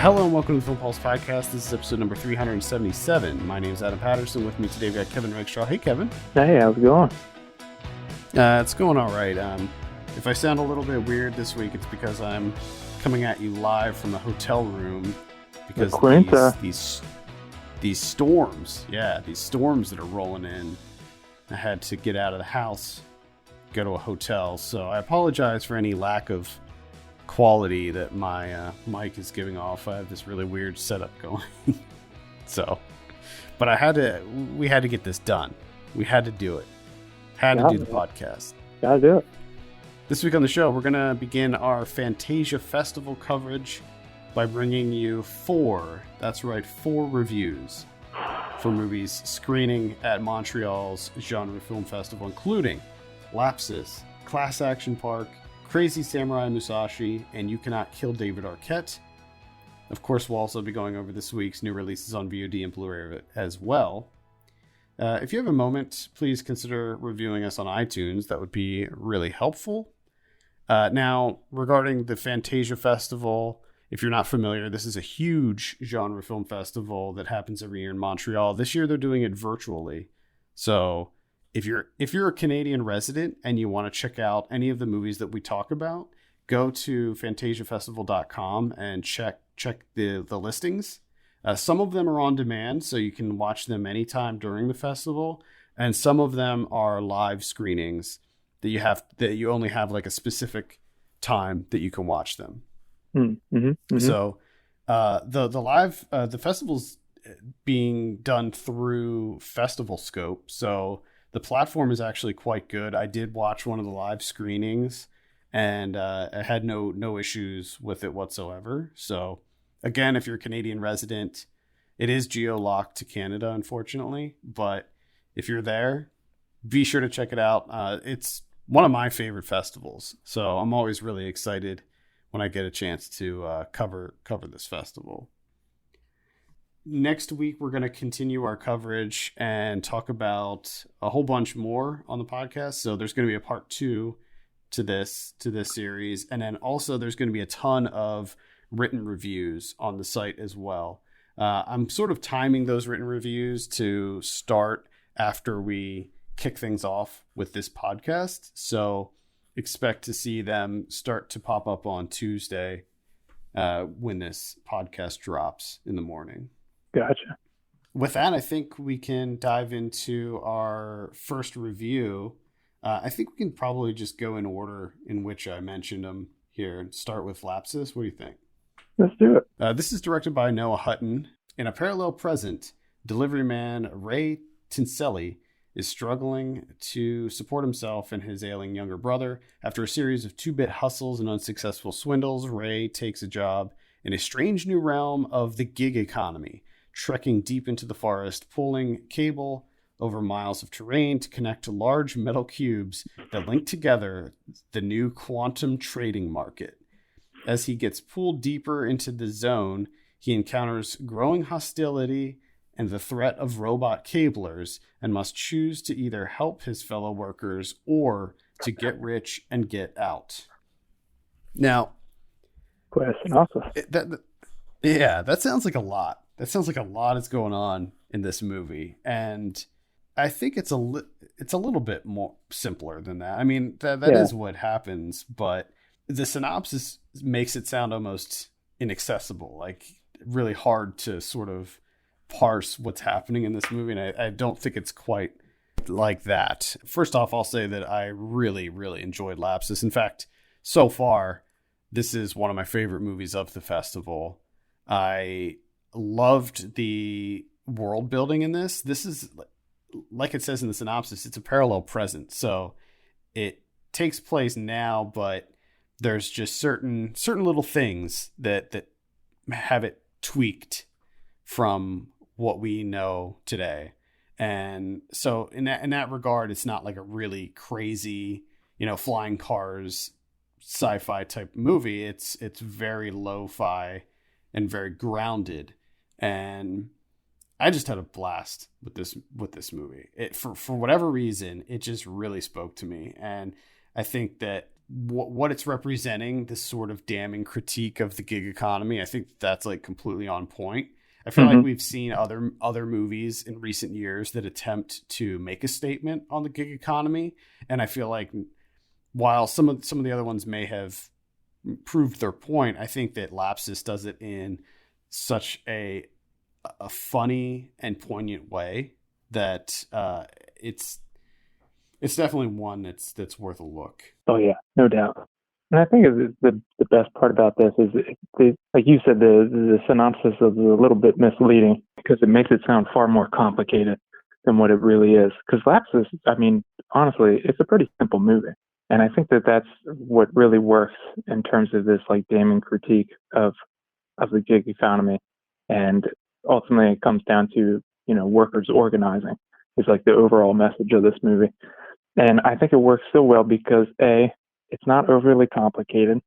Hello and welcome to the Film Pulse Podcast. This is episode number 377. My name is Adam Patterson. With me today we've got Kevin Rakestraw. Hey, Kevin. Hey, how's it going? It's going all right. If I sound a little bit weird this week, it's because I'm coming at you live from the hotel room because these storms that are rolling in. I had to get out of the house, go to a hotel. So I apologize for any lack of quality that my mic is giving off. I have this really weird setup going. But we had to get this done. We had to do it. Had to do the podcast. Gotta do it. This week on the show, we're going to begin our Fantasia Festival coverage by bringing you four reviews for movies screening at Montreal's Genre Film Festival, including Lapsis, Class Action Park, Crazy Samurai Musashi, and You Cannot Kill David Arquette. Of course, we'll also be going over this week's new releases on VOD and Blu-ray as well. If you have a moment, please consider reviewing us on iTunes. That would be really helpful. Now, regarding the Fantasia Festival, if you're not familiar, this is a huge genre film festival that happens every year in Montreal. This year, they're doing it virtually. So if you're a Canadian resident and you want to check out any of the movies that we talk about, go to fantasiafestival.com and check the listings. Some of them are on demand, so you can watch them anytime during the festival, and some of them are live screenings that you only have like a specific time that you can watch them. So the festival's being done through Festival Scope, so the platform is actually quite good. I did watch one of the live screenings, and I had no issues with it whatsoever. So, again, if you're a Canadian resident, it is geo-locked to Canada, unfortunately. But if you're there, be sure to check it out. It's one of my favorite festivals, so I'm always really excited when I get a chance to cover this festival. Next week, we're going to continue our coverage and talk about a whole bunch more on the podcast. So there's going to be a part 2 to this series. And then also there's going to be a ton of written reviews on the site as well. I'm sort of timing those written reviews to start after we kick things off with this podcast. So expect to see them start to pop up on Tuesday when this podcast drops in the morning. Gotcha. With that, I think we can dive into our first review. I think we can probably just go in order in which I mentioned them here and start with Lapsis. What do you think? Let's do it. This is directed by Noah Hutton. In a parallel present, delivery man Ray Tinselli is struggling to support himself and his ailing younger brother. After a series of two-bit hustles and unsuccessful swindles, Ray takes a job in a strange new realm of the gig economy, trekking deep into the forest, pulling cable over miles of terrain to connect to large metal cubes that link together the new quantum trading market. As he gets pulled deeper into the zone, he encounters growing hostility and the threat of robot cablers and must choose to either help his fellow workers or to get rich and get out. Now, question also. That sounds like a lot. That sounds like a lot is going on in this movie, and I think it's a little bit more simpler than that. I mean, that is what happens, but the synopsis makes it sound almost inaccessible, like really hard to sort of parse what's happening in this movie, and I don't think it's quite like that. First off, I'll say that I really, really enjoyed Lapsis. In fact, so far, this is one of my favorite movies of the festival. I loved the world building in this. This is, like it says in the synopsis, it's a parallel present. So it takes place now, but there's just certain little things that have it tweaked from what we know today. And so in that regard, it's not like a really crazy, flying cars sci-fi type movie. It's very lo-fi and very grounded. And I just had a blast with this movie. For whatever reason, it just really spoke to me. And I think that what it's representing, this sort of damning critique of the gig economy, I think that's like completely on point. I feel like we've seen other movies in recent years that attempt to make a statement on the gig economy, and I feel like while some of the other ones may have proved their point, I think that Lapsis does it in such a funny and poignant way that it's definitely one that's worth a look. Oh yeah, no doubt. And I think the best part about this is, like you said, the synopsis is a little bit misleading because it makes it sound far more complicated than what it really is. Because Lapsis, I mean, honestly, it's a pretty simple movie. And I think that that's what really works in terms of this like damning critique of the gig economy. And ultimately it comes down to, workers organizing is like the overall message of this movie. And I think it works so well because it's not overly complicated.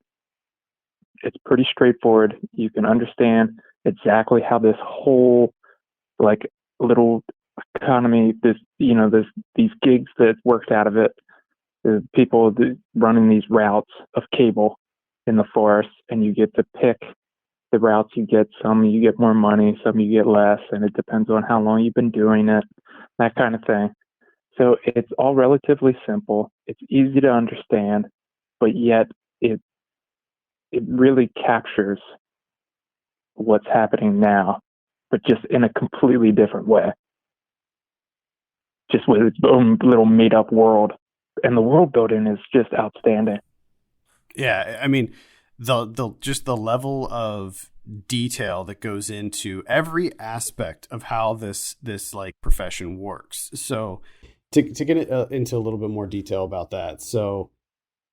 It's pretty straightforward. You can understand exactly how this whole like little economy, these gigs that worked out of it, the people running these routes of cable in the forest, and you get to pick the routes you get. Some you get more money, some you get less, and it depends on how long you've been doing it, that kind of thing. So it's all relatively simple. It's easy to understand, but yet it really captures what's happening now, but just in a completely different way. Just with its own little made up world. And the world building is just outstanding. Yeah, I mean, the level of detail that goes into every aspect of how this like profession works. So to get it into a little bit more detail about that, so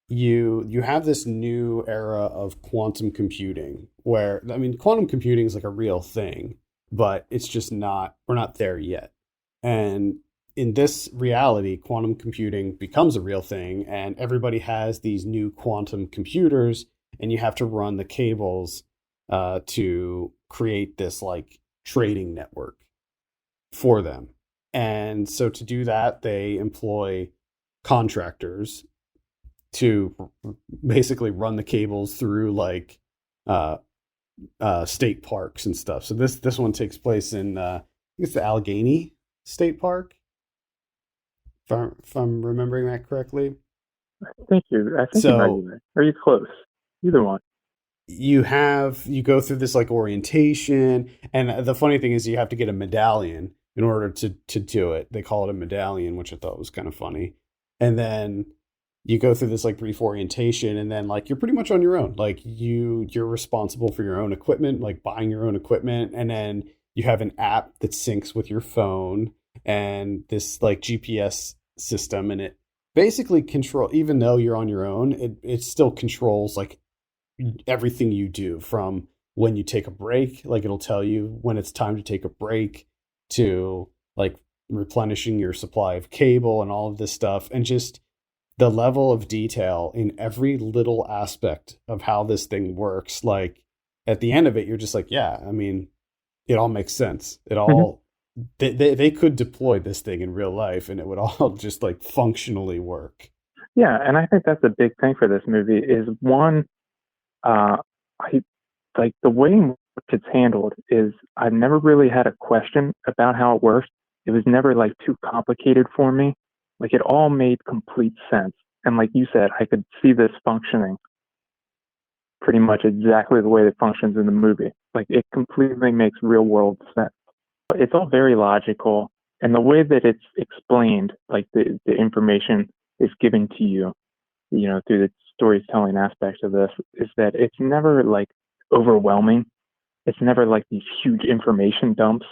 you have this new era of quantum computing where, I mean, quantum computing is like a real thing, but it's just not, we're not there yet. And in this reality, quantum computing becomes a real thing, and everybody has these new quantum computers, and you have to run the cables to create this like trading network for them. And so to do that, they employ contractors to basically run the cables through like state parks and stuff. So this one takes place in I think it's the Allegheny State Park, if I'm remembering that correctly. I think you might be there. Are you close? Either one. You go through this like orientation, and the funny thing is you have to get a medallion in order to do it. They call it a medallion, which I thought was kind of funny. And then you go through this like brief orientation, and then like you're pretty much on your own. Like you're responsible for your own equipment, like buying your own equipment, and then you have an app that syncs with your phone and this like GPS system, and it basically even though you're on your own, it still controls like everything you do, from when you take a break, like it'll tell you when it's time to take a break, to like replenishing your supply of cable and all of this stuff. And just the level of detail in every little aspect of how this thing works. Like at the end of it, you're just like, yeah, I mean, it all makes sense. It all, they could deploy this thing in real life and it would all just like functionally work. Yeah. And I think that's a big thing for this movie is one, I like the way in which it's handled is I've never really had a question about how it works. It was never like too complicated for me. Like it all made complete sense. And like you said, I could see this functioning pretty much exactly the way it functions in the movie. Like it completely makes real world sense. But it's all very logical. And the way that it's explained, like the information is given to you, through the storytelling aspects of this, is that it's never like overwhelming. It's never like these huge information dumps,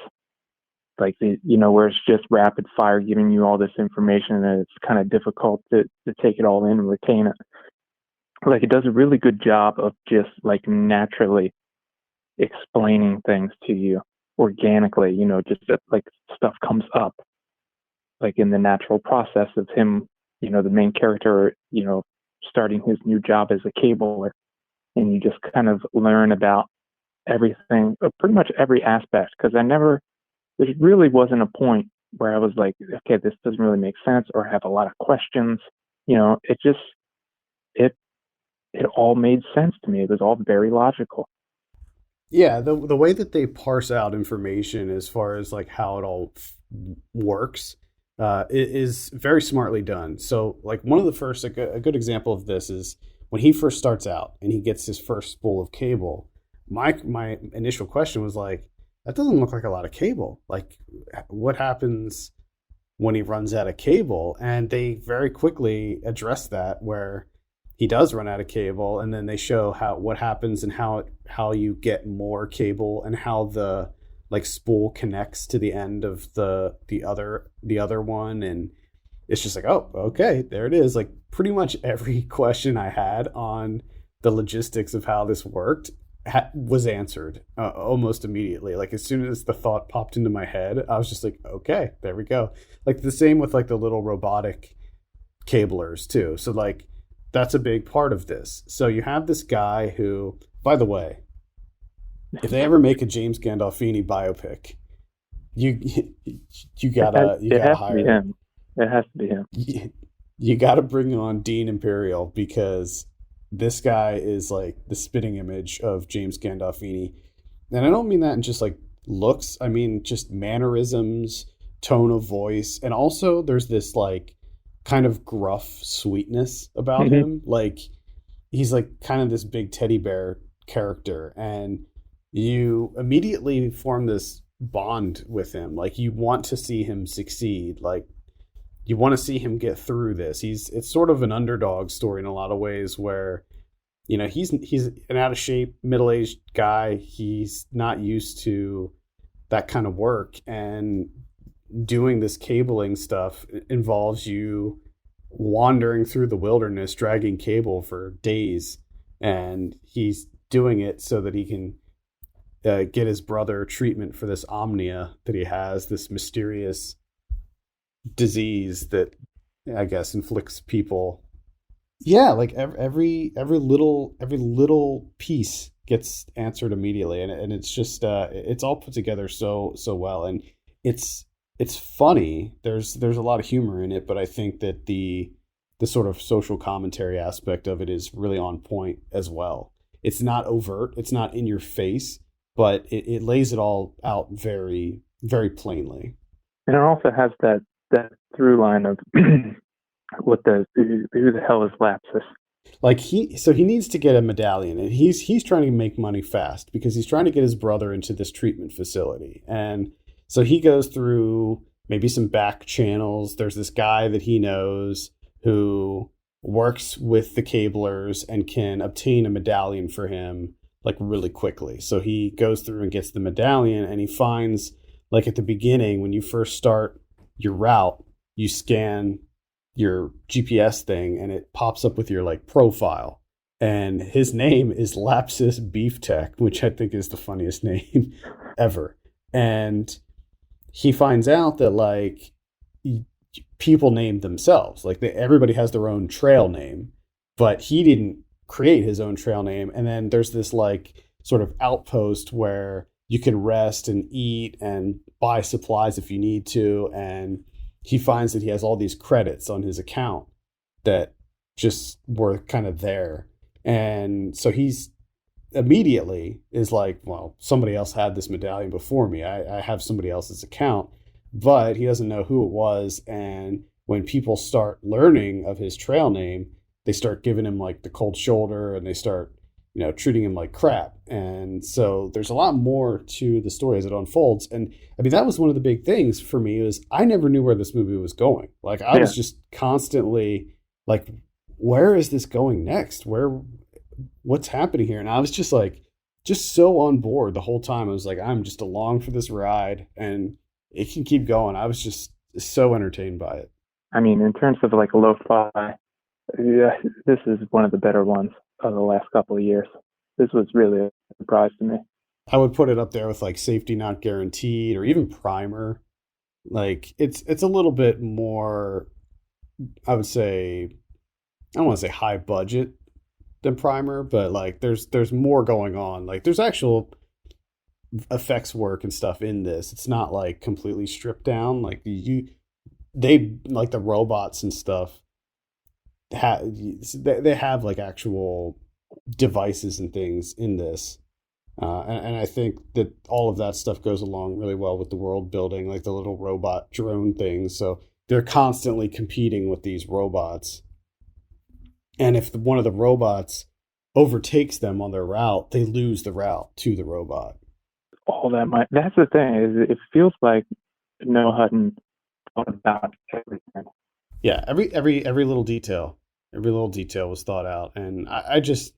like where it's just rapid fire giving you all this information and it's kind of difficult to take it all in and retain it. Like it does a really good job of just like naturally explaining things to you organically, just that like stuff comes up like in the natural process of him, the main character, starting his new job as a cabler, and you just kind of learn about everything, pretty much every aspect. Because there really wasn't a point where I was like, okay, this doesn't really make sense or I have a lot of questions. It it all made sense to me. It was all very logical. Yeah, the way that they parse out information as far as like how it all works is very smartly done. So, like one of the first, a good example of this is when he first starts out and he gets his first spool of cable. My initial question was like, that doesn't look like a lot of cable. Like, what happens when he runs out of cable? And they very quickly address that where he does run out of cable, and then they show how what happens and how you get more cable and how the like spool connects to the end of the other one, and it's just like, oh, okay, there it is. Like pretty much every question I had on the logistics of how this worked was answered almost immediately. Like as soon as the thought popped into my head, I was just like, okay, there we go. Like the same with like the little robotic cablers too. So like that's a big part of this. So you have this guy who, by the way, if they ever make a James Gandolfini biopic, you gotta hire him. It has to be him. you gotta bring on Dean Imperial because this guy is like the spitting image of James Gandolfini. And I don't mean that in just like looks. I mean just mannerisms, tone of voice, and also there's this like kind of gruff sweetness about him. Like he's like kind of this big teddy bear character, and you immediately form this bond with him. Like you want to see him succeed. Like you want to see him get through this. It's sort of an underdog story in a lot of ways where, you know, he's an out of shape, middle-aged guy. He's not used to that kind of work, and doing this cabling stuff involves you wandering through the wilderness, dragging cable for days. And he's doing it so that he can get his brother treatment for this omnia that he has, this mysterious disease that I guess inflicts people. Yeah, like every little piece gets answered immediately, and it's just it's all put together so well, and it's funny. There's a lot of humor in it, but I think that the sort of social commentary aspect of it is really on point as well. It's not overt, it's not in your face, but it lays it all out very, very plainly. And it also has that through line of what who the hell is Lapsis? Like he needs to get a medallion, and he's trying to make money fast because he's trying to get his brother into this treatment facility. And so he goes through maybe some back channels. There's this guy that he knows who works with the cablers and can obtain a medallion for him like really quickly. So he goes through and gets the medallion, and he finds like at the beginning when you first start your route, you scan your GPS thing and it pops up with your like profile. And his name is Lapsis Beef Tech, which I think is the funniest name ever. And he finds out that like people named themselves, like everybody has their own trail name, but he didn't create his own trail name. And then there's this like sort of outpost where you can rest and eat and buy supplies if you need to. And he finds that he has all these credits on his account that just were kind of there. And so he's immediately is like, well, somebody else had this medallion before me. I have somebody else's account, but he doesn't know who it was. And when people start learning of his trail name, they start giving him like the cold shoulder, and they start, you know, treating him like crap. And so there's a lot more to the story as it unfolds. And I mean, that was one of the big things for me is I never knew where this movie was going. Like I was just constantly like, where is this going next? What's happening here? And I was just like, just so on board the whole time. I was like, I'm just along for this ride and it can keep going. I was just so entertained by it. I mean, in terms of like lo-fi, yeah, this is one of the better ones of the last couple of years. This was really a surprise to me. I would put it up there with like Safety Not Guaranteed or even Primer. Like it's a little bit more, I would say, I don't want to say high budget than Primer, but like there's more going on. Like there's actual effects work and stuff in this. It's not like completely stripped down. Like they like the robots and stuff they have like actual devices and things in this. And I think that all of that stuff goes along really well with the world building, like the little robot drone things. So they're constantly competing with these robots. And if one of the robots overtakes them on their route, they lose the route to the robot. All that might, that's the thing, is it feels like Noah Hutton thought about everything. Yeah, every little detail, was thought out, and I just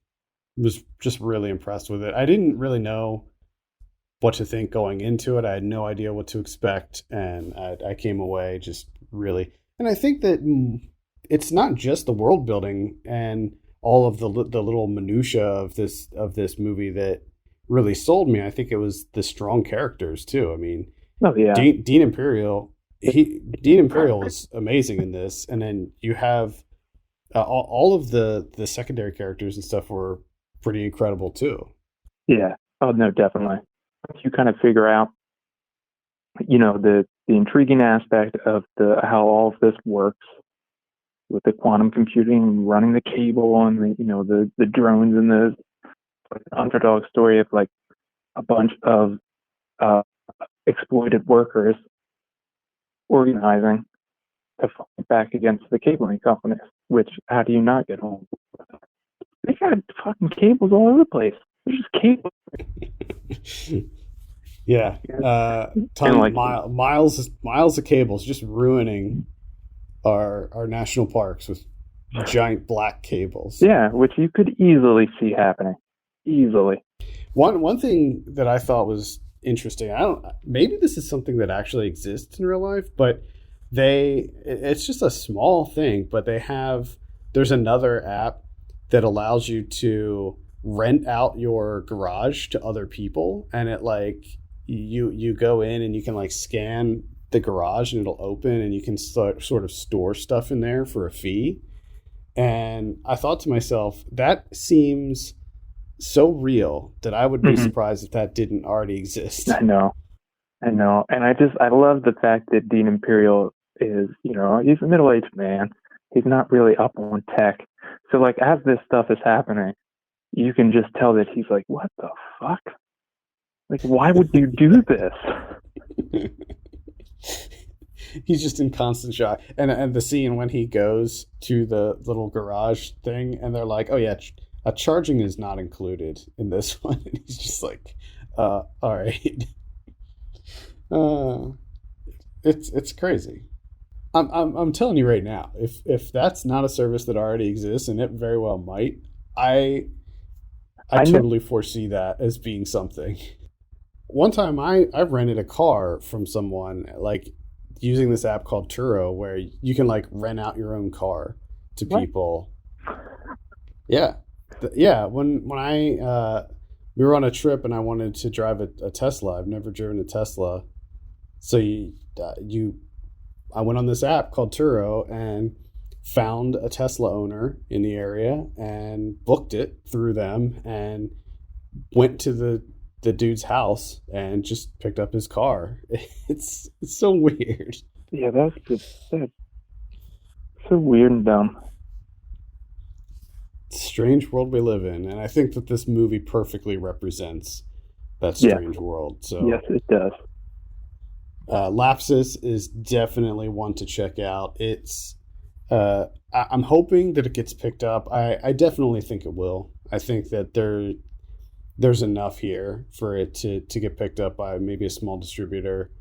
was just really impressed with it. I didn't really know what to think going into it. I had no idea what to expect, and I came away just really. And I think that it's not just the world building and all of the little minutia of this movie that really sold me. I think it was the strong characters too. I mean, oh yeah, Dean Imperial. Dean Imperial was amazing in this, and then you have all of the secondary characters and stuff were pretty incredible too. Yeah. Oh no, definitely. You kind of figure out, the intriguing aspect of how all of this works with the quantum computing, running the cable, and the drones, and the underdog story of like a bunch of exploited workers organizing to fight back against the cabling companies. Which, how do you not get home? They got fucking cables all over the place. There's just cables. Yeah. Miles of cables just ruining our national parks with giant black cables. Yeah, which you could easily see happening. Easily. One thing that I thought was interesting, maybe this is something that actually exists in real life, but it's just a small thing, but there's another app that allows you to rent out your garage to other people, and it like you go in and you can like scan the garage and it'll open and you can sort of store stuff in there for a fee. And I thought to myself, that seems so real that I would be surprised if that didn't already exist. I know. And I love the fact that Dean Imperial is, he's a middle-aged man. He's not really up on tech. So like as this stuff is happening, you can just tell that he's like, what the fuck? Like, why would you do this? He's just in constant shock. And the scene when he goes to the little garage thing and they're like, oh yeah, charging is not included in this one. And he's just like, all right. It's crazy. I'm telling you right now, if that's not a service that already exists, and it very well might, I totally foresee that as being something. One time I rented a car from someone, like using this app called Turo, where you can like rent out your own car to people. Yeah. When we were on a trip and I wanted to drive a Tesla. I've never driven a Tesla. So I went on this app called Turo and found a Tesla owner in the area and booked it through them and went to the dude's house and just picked up his car. It's so weird. Yeah, that's so weird and dumb. Strange world we live in, and I think that this movie perfectly represents that strange world. So yes, it does. Lapsis is definitely one to check out. It's I'm hoping that it gets picked up. I definitely think it will. I think that there's enough here for it to get picked up by maybe a small distributor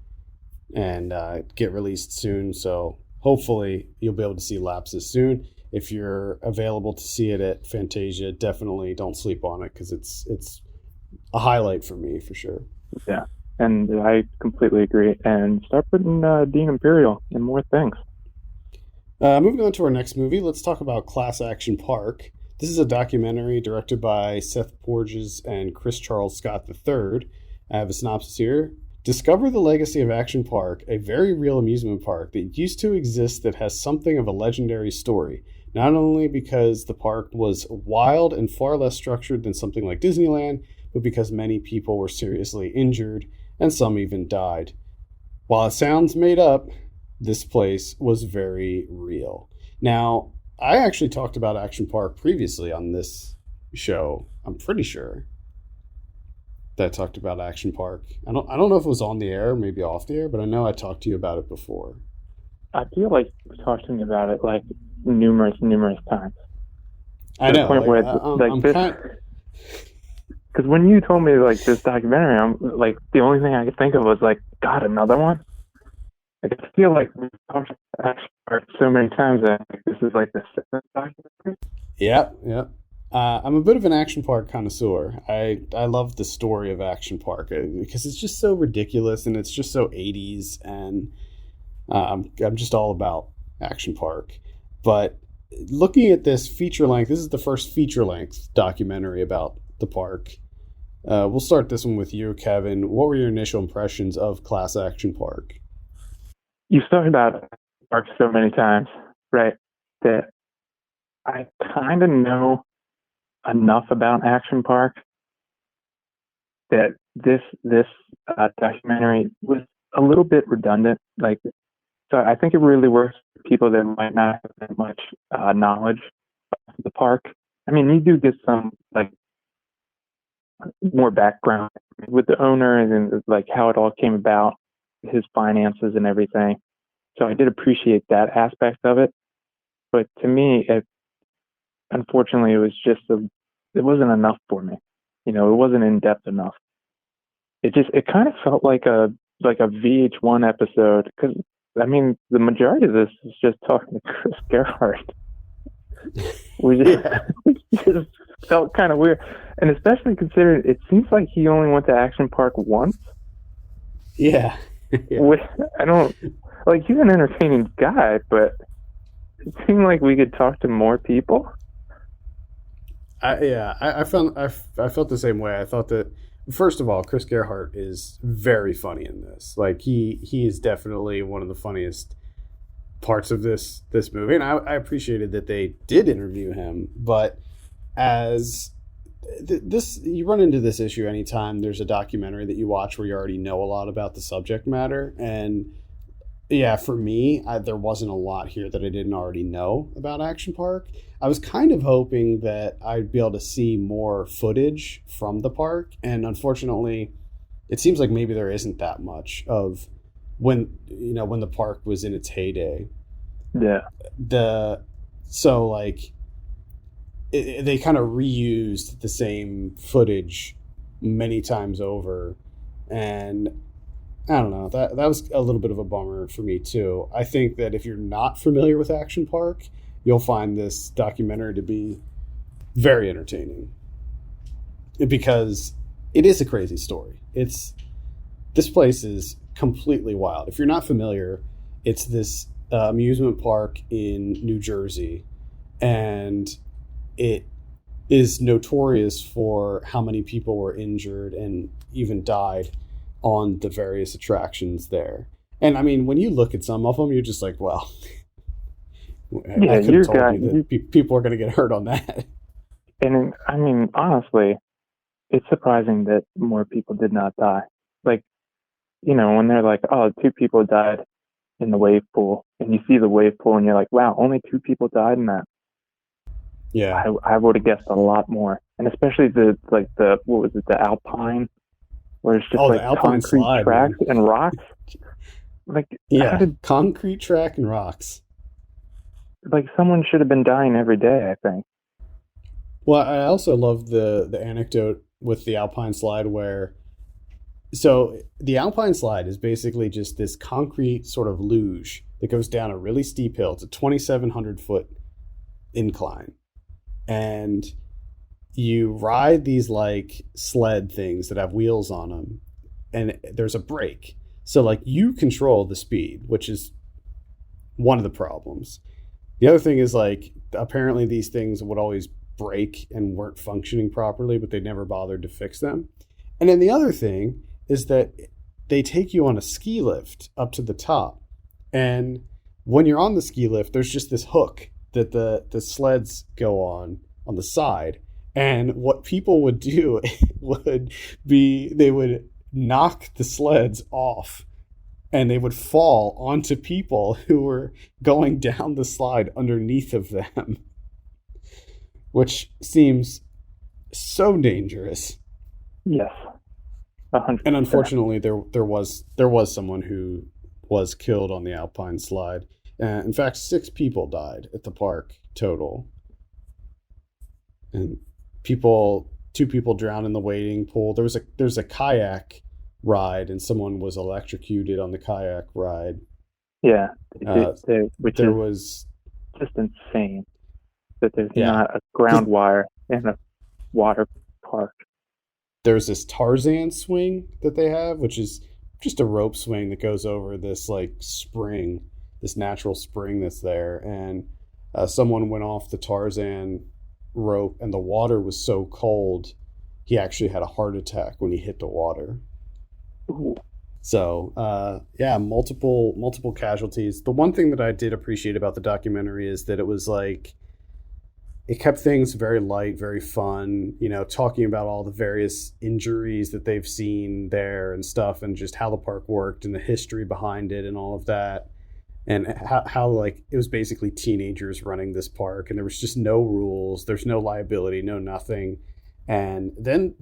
and get released soon. So hopefully you'll be able to see Lapsis soon. If you're available to see it at Fantasia, definitely don't sleep on it, because it's a highlight for me for sure. Yeah, and I completely agree. And start putting Dean Imperial in more things. Moving on to our next movie, let's talk about Class Action Park. This is a documentary directed by Seth Porges and Chris Charles Scott III. I have a synopsis here. Discover the legacy of Action Park, a very real amusement park that used to exist that has something of a legendary story. Not only because the park was wild and far less structured than something like Disneyland, but because many people were seriously injured and some even died. While it sounds made up, this place was very real. Now, I actually talked about Action Park previously on this show. I'm pretty sure that talked about Action Park. I don't know if it was on the air, maybe off the air, but I know I talked to you about it before. I feel like we talked to me about it like numerous times. I To the know, point where I'm this, kind. because when you told me like this documentary, I'm like the only thing I could think of was like, God, another one. Like, I feel like we've talked about Action Park so many times that like, this is like the seventh documentary. Yeah, yeah. I'm a bit of an Action Park connoisseur. I love the story of Action Park because it's just so ridiculous and it's just so 80s, and I'm just all about Action Park. But looking at this feature length, this is the first feature length documentary about the park. We'll start this one with you, Kevin. What were your initial impressions of Class Action Park? You've talked about Park so many times, right? That I kind of know enough about Action Park that this documentary was a little bit redundant. Like, so I think it really works for people that might not have that much knowledge of the park. I mean, you do get some like more background with the owner and like how it all came about, his finances and everything. So I did appreciate that aspect of it. But to me, unfortunately, it wasn't enough for me. You know, it wasn't in depth enough. It kind of felt like a VH1 episode because I mean the majority of this is just talking to Chris Gerhardt. We just, Yeah. we just felt kind of weird, and especially considering it seems like he only went to Action Park once. Yeah. Yeah. I don't like he's an entertaining guy, but it seemed like we could talk to more people. I felt the same way. I thought that first of all, Chris Gerhardt is very funny in this. Like he is definitely one of the funniest parts of this movie, and I appreciated that they did interview him. But as this, you run into this issue anytime there's a documentary that you watch where you already know a lot about the subject matter, and yeah, for me, there wasn't a lot here that I didn't already know about Action Park. I was kind of hoping that I'd be able to see more footage from the park, and unfortunately, it seems like maybe there isn't that much of when the park was in its heyday. Yeah. So like they kind of reused the same footage many times over, and I don't know, that was a little bit of a bummer for me too. I think that if you're not familiar with Action Park, you'll find this documentary to be very entertaining because it is a crazy story. This place is completely wild. If you're not familiar, it's this amusement park in New Jersey, and it is notorious for how many people were injured and even died on the various attractions there. And I mean, when you look at some of them, you're just like, well, yeah, I could have told you that people are going to get hurt on that. And I mean, honestly, it's surprising that more people did not die. Like, you know, when they're like, oh, 2 people died in the wave pool, and you see the wave pool and you're like, wow, only 2 people died in that. Yeah. I would have guessed a lot more. And especially what was it, the Alpine, where it's just like concrete slide, tracks man. and rocks. Like, yeah, concrete track and rocks. Like someone should have been dying every day, I think. Well, I also love the anecdote with the Alpine slide where, so the Alpine slide is basically just this concrete sort of luge that goes down a really steep hill. It's a 2,700 foot incline. And you ride these like sled things that have wheels on them, and there's a brake. So like you control the speed, which is one of the problems. The other thing is like apparently these things would always break and weren't functioning properly, but they never bothered to fix them. And then the other thing is that they take you on a ski lift up to the top. And when you're on the ski lift, there's just this hook that the sleds go on the side. And what people would do would be they would knock the sleds off and they would fall onto people who were going down the slide underneath of them, which seems so dangerous. Yes, And 100%. unfortunately, there was someone who was killed on the Alpine slide. In fact, 6 people died at the park total, and 2 people drowned in the wading pool. There's a kayak ride, and someone was electrocuted on the kayak ride. Yeah, Uh, which there is was just insane that there's yeah, not a ground wire in a water park. there's this Tarzan swing that they have, which is just a rope swing that goes over this like spring, this natural spring that's there. And someone went off the Tarzan rope, and the water was so cold, he actually had a heart attack when he hit the water. Ooh. So yeah, multiple casualties. The one thing that I did appreciate about the documentary is that it was like it kept things very light, very fun, talking about all the various injuries that they've seen there and stuff, and just how the park worked and the history behind it and all of that. And how like it was basically teenagers running this park, and there was just no rules, there's no liability, no nothing. And then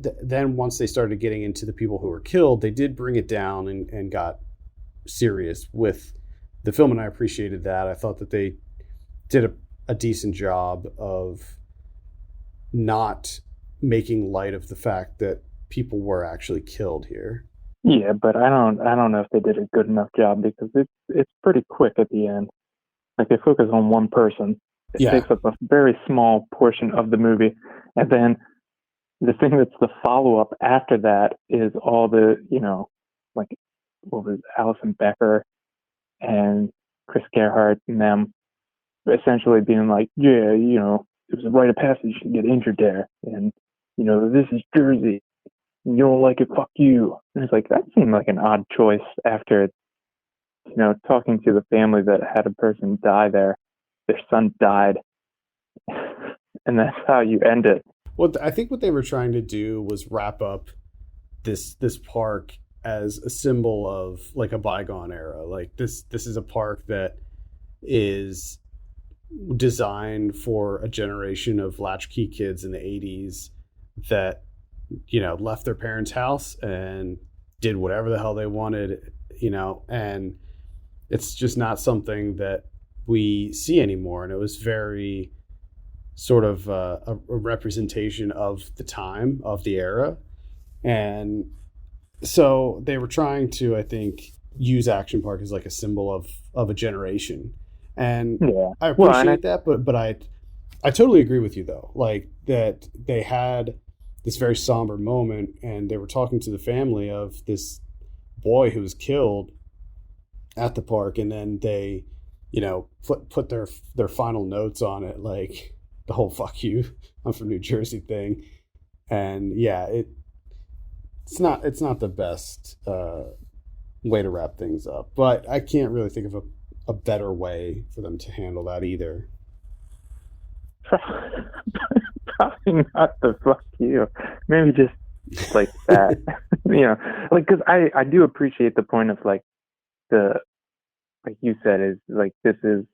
once they started getting into the people who were killed, they did bring it down and got serious with the film, and I appreciated that. I thought that they did a decent job of not making light of the fact that people were actually killed here. Yeah, but I don't know if they did a good enough job because it's pretty quick at the end. Like they focus on one person. It Yeah. takes up a very small portion of the movie, and then the thing that's the follow up after that is all the like what was Alison Becker and Chris Gerhardt and them essentially being like, yeah, it was a rite of passage to get injured there, and this is Jersey. You don't like it, fuck you. And it's like that seemed like an odd choice after talking to the family that had a person die there. Their son died, and that's how you end it. Well, I think what they were trying to do was wrap up this park as a symbol of like a bygone era. Like this is a park that is designed for a generation of latchkey kids in the 80s that left their parents' house and did whatever the hell they wanted, and it's just not something that we see anymore. And it was very sort of a representation of the time, of the era. And so they were trying to, I think, use Action Park as like a symbol of a generation. And Yeah. I appreciate that, but I totally agree with you though. Like that they had this very somber moment, and they were talking to the family of this boy who was killed at the park, and then they, put their final notes on it, like the whole "fuck you, I'm from New Jersey" thing. And yeah, it's not the best way to wrap things up, but I can't really think of a better way for them to handle that either. Probably not the fuck you. Maybe just like that. Like because I do appreciate the point of like like you said is like this is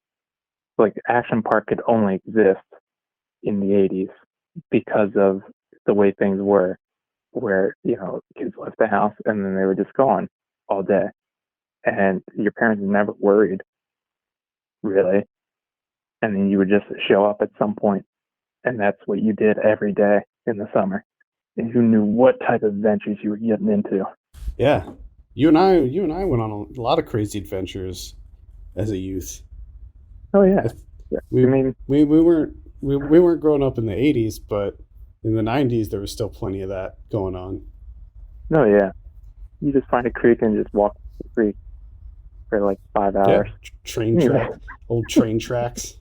like Action Park could only exist in the 80s because of the way things were, where kids left the house and then they were just gone all day, and your parents never worried really, and then you would just show up at some point, and that's what you did every day in the summer, and you knew what type of adventures you were getting into. Yeah, you and I went on a lot of crazy adventures as a youth. Oh yeah, yeah. We weren't growing up in the 80s, but in the 90s there was still plenty of that going on. Oh yeah, you just find a creek and just walk the creek for like 5 hours. Yeah, train track, old train tracks.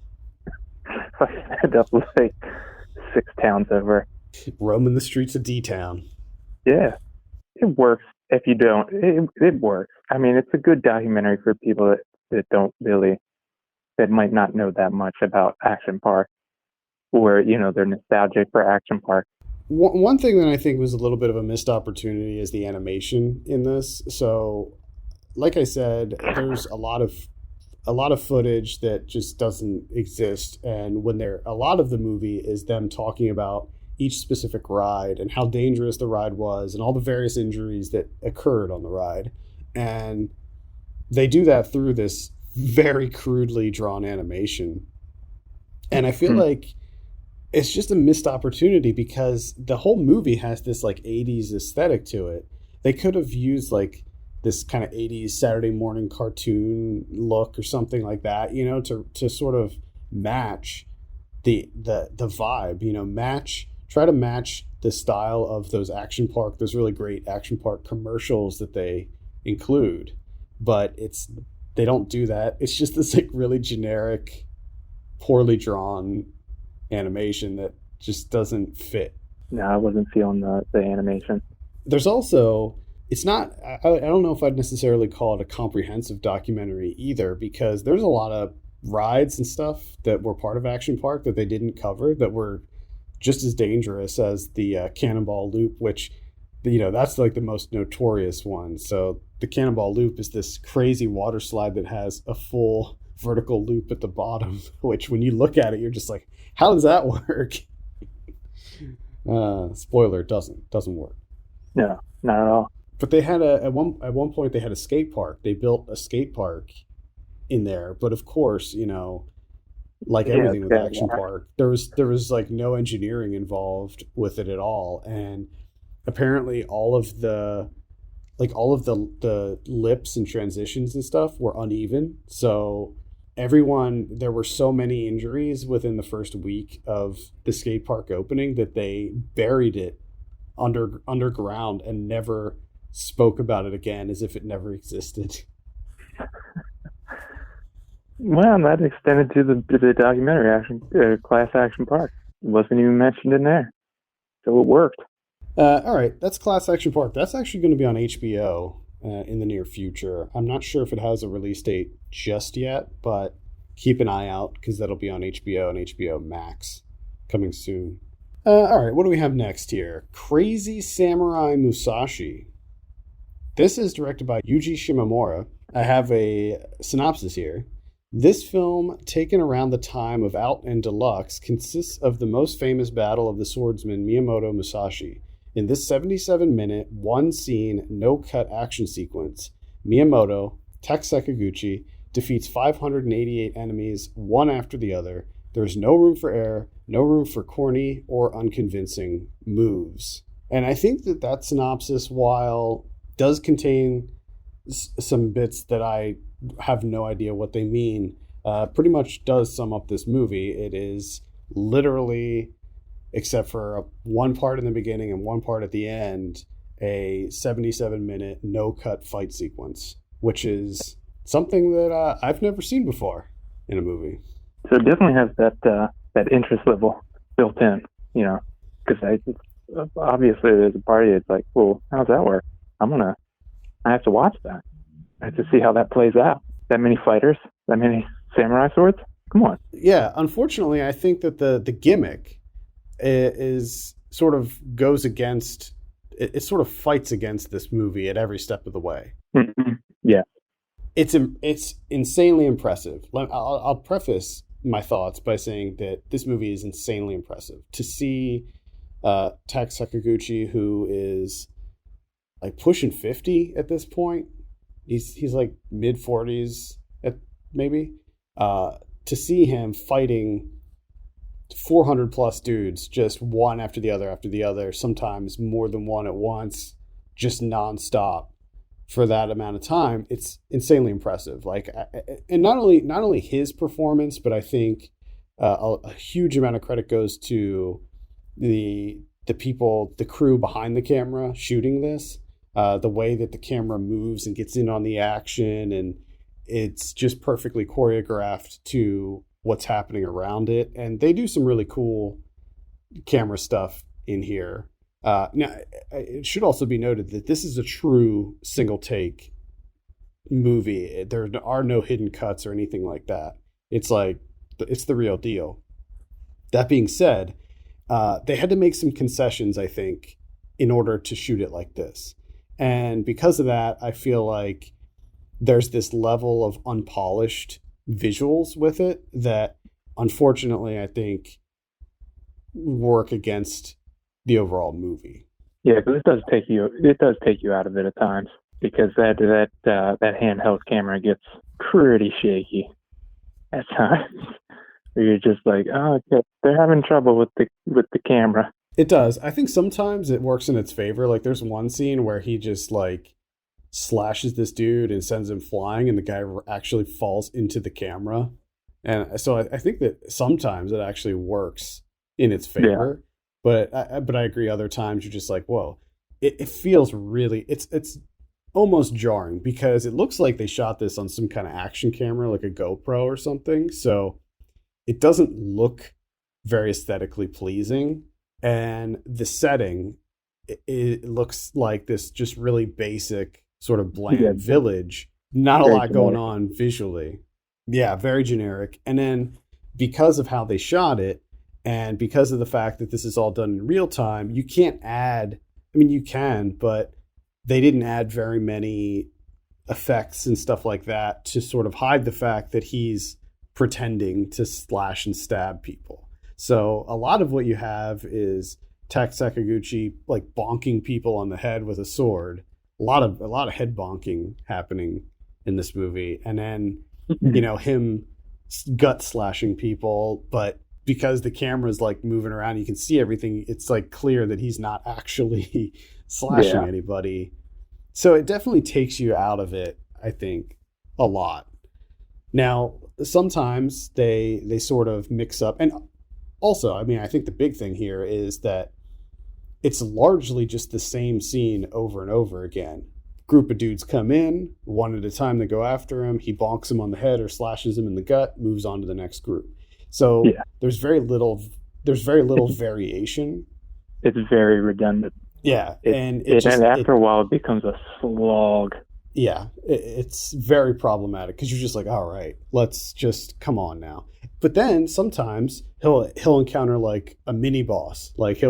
I had to like 6 towns over. Roaming the streets of D-Town. Yeah, it works. If you don't, it works. I mean, it's a good documentary for people that don't really, that might not know that much about Action Park, or they're nostalgic for Action Park. One thing that I think was a little bit of a missed opportunity is the animation in this. So, like I said, there's a lot of footage that just doesn't exist, and when a lot of the movie is them talking about each specific ride and how dangerous the ride was and all the various injuries that occurred on the ride. And they do that through this very crudely drawn animation. And I feel like it's just a missed opportunity because the whole movie has this like 80s aesthetic to it. They could have used like this kind of 80s Saturday morning cartoon look or something like that, you know, to sort of match the vibe, you know, try to match the style of those those really great action park commercials that they include. But they don't do that. It's just this like really generic, poorly drawn animation that just doesn't fit. No, I wasn't feeling the animation. There's also, it's not, I don't know if I'd necessarily call it a comprehensive documentary either, because there's a lot of rides and stuff that were part of Action Park that they didn't cover that were just as dangerous as the Cannonball Loop, which, you know, that's like the most notorious one. So the Cannonball Loop is this crazy water slide that has a full vertical loop at the bottom, which when you look at it, you're just like, how does that work? Spoiler, it doesn't work. No, not at all. But they had at one point they had a skate park. They built a skate park in there, but of course, you know, like everything with Action Park, there was like no engineering involved with it at all, and apparently all of the lips and transitions and stuff were uneven. So there were so many injuries within the first week of the skate park opening that they buried it underground and never spoke about it again, as if it never existed. Well, that extended to the documentary Class Action Park. It wasn't even mentioned in there, so it worked. All right, that's Class Action Park. That's actually going to be on HBO in the near future. I'm not sure if it has a release date just yet, but keep an eye out because that'll be on HBO and HBO Max coming soon. All right, what do we have next here? Crazy Samurai Musashi. This is directed by Yuji Shimomura. I have a synopsis here. This film, taken around the time of Out and Deluxe, consists of the most famous battle of the swordsman Miyamoto Musashi. In this 77-minute, one-scene, no-cut action sequence, Miyamoto, Tak Sakaguchi, defeats 588 enemies, one after the other. There's no room for error, no room for corny or unconvincing moves. And I think that synopsis, while does contain some bits that I have no idea what they mean, pretty much does sum up this movie. It is literally, except for one part in the beginning and one part at the end, a 77-minute no-cut fight sequence, which is something that I've never seen before in a movie. So it definitely has that interest level built in, you know, because obviously there's a party that's like, well, how does that work? I have to watch that. I have to see how that plays out. That many fighters, that many samurai swords? Come on. Yeah, unfortunately, I think that the gimmick is sort of goes against, it sort of fights against this movie at every step of the way. Mm-hmm. Yeah. It's insanely impressive. I'll preface my thoughts by saying that this movie is insanely impressive. To see Tak Sakaguchi, who is like pushing 50 at this point, he's like mid 40s maybe, to see him fighting 400 plus dudes, just one after the other, sometimes more than one at once, just nonstop for that amount of time, it's insanely impressive. Like, and not only his performance, but I think a huge amount of credit goes to the people, the crew behind the camera shooting this. The way that the camera moves and gets in on the action, and it's just perfectly choreographed to what's happening around it. And they do some really cool camera stuff in here. Now, it should also be noted that this is a true single take movie. There are no hidden cuts or anything like that. It's like, it's the real deal. That being said, they had to make some concessions, I think, in order to shoot it like this. And because of that, I feel like there's this level of unpolished visuals with it that, unfortunately, I think work against the overall movie. Yeah, but it does take you out of it at times because that handheld camera gets pretty shaky at times. Where you're just like, oh, okay, they're having trouble with the camera. It does. I think sometimes it works in its favor. Like there's one scene where he just like slashes this dude and sends him flying, and the guy actually falls into the camera. And so I think that sometimes it actually works in its favor. Yeah. But I agree. Other times you're just like, whoa, it feels really it's almost jarring because it looks like they shot this on some kind of action camera, like a GoPro or something. So it doesn't look very aesthetically pleasing. And the setting, it looks like this just really basic sort of bland village. Not a lot going on visually. Yeah, very generic. And then because of how they shot it and because of the fact that this is all done in real time, you can't add, I mean, you can, but they didn't add very many effects and stuff like that to sort of hide the fact that he's pretending to slash and stab people. So a lot of what you have is Tak Sakaguchi like bonking people on the head with a sword. A lot of head bonking happening in this movie, and then him gut slashing people. But because the camera's like moving around, you can see everything. It's like clear that he's not actually slashing anybody. So it definitely takes you out of it, I think, a lot. Now, sometimes they sort of mix up, and also, I mean, I think the big thing here is that it's largely just the same scene over and over again. Group of dudes come in, one at a time, they go after him. He bonks him on the head or slashes him in the gut, moves on to the next group. So there's very little variation. It's very redundant. Yeah, and after a while, it becomes a slog. Yeah, it's very problematic because you're just like, all right, let's just come on now. But then sometimes he'll encounter like a mini boss. Like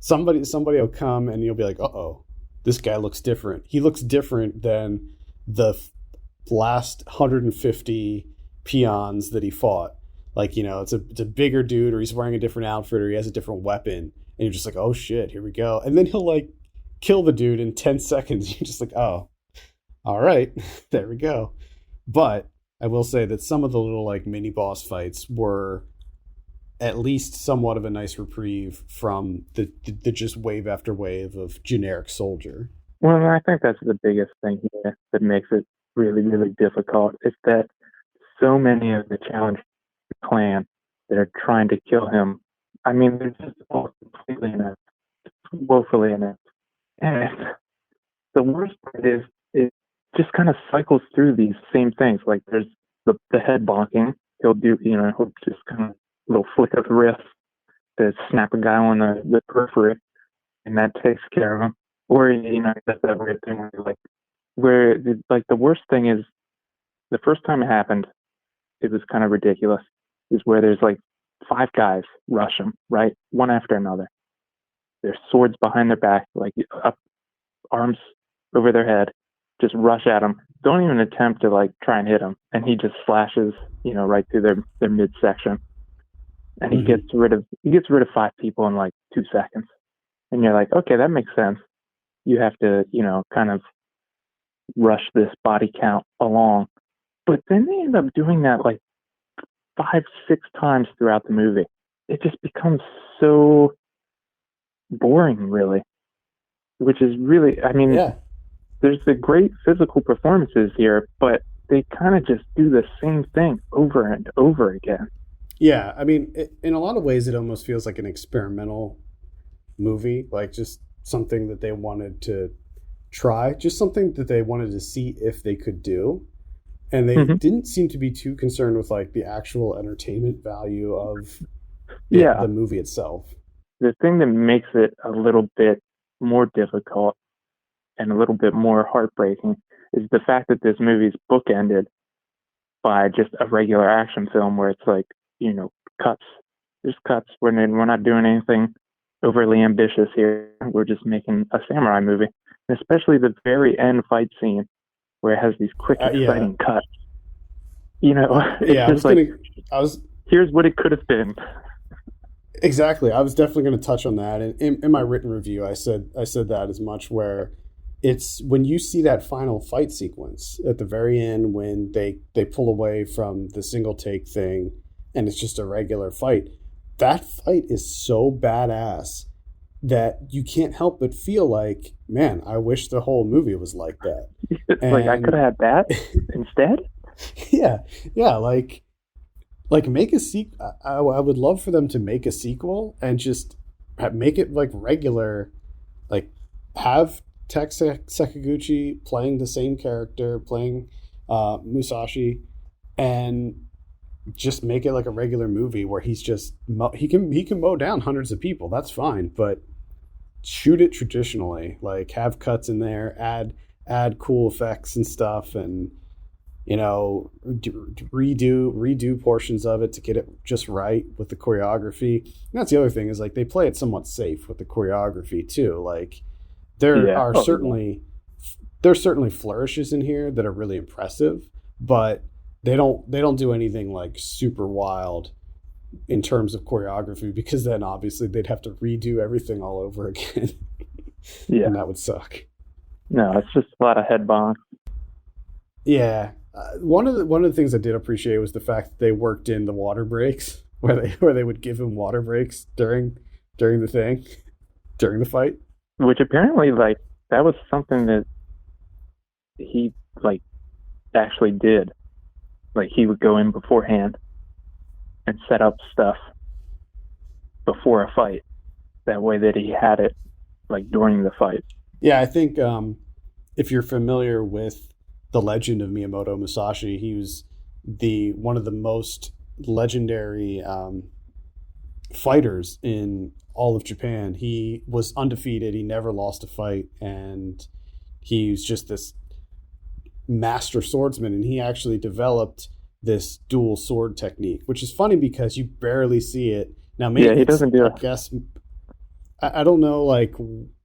somebody will come and you'll be like, uh-oh, this guy looks different. He looks different than the last 150 peons that he fought. Like, it's a bigger dude, or he's wearing a different outfit, or he has a different weapon. And you're just like, oh shit, here we go. And then he'll like kill the dude in 10 seconds. You're just like, oh, all right, there we go. But I will say that some of the little like mini boss fights were at least somewhat of a nice reprieve from the just wave after wave of generic soldier. Well, I think that's the biggest thing here that makes it really, really difficult is that so many of the challenge clan that are trying to kill him, I mean, they're just all completely inept, woefully inept. And the worst part is it just kind of cycles through these same things. Like there's the head bonking. He'll do, he'll just kind of little flick of the wrist to snap a guy on the periphery, and that takes care of him. Or, that's that weird thing where the worst thing is the first time it happened, it was kind of ridiculous, is where there's like 5 guys rush him, right? One after another. Their swords behind their back, like up, arms over their head, just rush at him. Don't even attempt to like try and hit him. And he just slashes, right through their midsection. And he gets rid of 5 people in like 2 seconds. And you're like, okay, that makes sense. You have to, kind of rush this body count along. But then they end up doing that like 5, 6 times throughout the movie. It just becomes so boring, really. Which is really, I mean, there's the great physical performances here, but they kind of just do the same thing over and over again. Yeah, I mean, in a lot of ways, it almost feels like an experimental movie, like just something that they wanted to try, just something that they wanted to see if they could do. And they didn't seem to be too concerned with like the actual entertainment value of the movie itself. The thing that makes it a little bit more difficult and a little bit more heartbreaking is the fact that this movie's bookended by just a regular action film where it's like, cuts. There's cuts. We're not doing anything overly ambitious here. We're just making a samurai movie. And especially the very end fight scene where it has these quick, exciting cuts. It's just here's what it could have been. Exactly. I was definitely going to touch on that. And in my written review, I said that as much, where it's when you see that final fight sequence at the very end when they pull away from the single take thing and it's just a regular fight. That fight is so badass that you can't help but feel like, man, I wish the whole movie was like that. Like I could And have had that instead. yeah, yeah, like make a sequel. I would love for them to make a sequel and just make it like regular, like have Sakaguchi playing the same character, playing Musashi, and just make it like a regular movie where he's just he can mow down hundreds of people. That's fine, but shoot it traditionally. Like have cuts in there, add cool effects and stuff, and redo portions of it to get it just right with the choreography. And that's the other thing is like they play it somewhat safe with the choreography too. Like there Yeah. are Oh, certainly there's certainly flourishes in here that are really impressive, but they don't do anything like super wild in terms of choreography because then obviously they'd have to redo everything all over again, yeah. and that would suck. No, it's just a lot of head bonk. Yeah, one of the things I did appreciate was the fact that they worked in the water breaks where they would give him water breaks during the thing during the fight. Which apparently, like, that was something that he, like, actually did. Like, he would go in beforehand and set up stuff before a fight. That way that he had it, like, during the fight. Yeah, I think if you're familiar with the legend of Miyamoto Musashi, he was the one of the most legendary fighters in all of Japan. He was undefeated. He never lost a fight, and he was just this master swordsman. And he actually developed this dual sword technique, which is funny because you barely see it now. Maybe Yeah, he doesn't do I it. guess I don't know like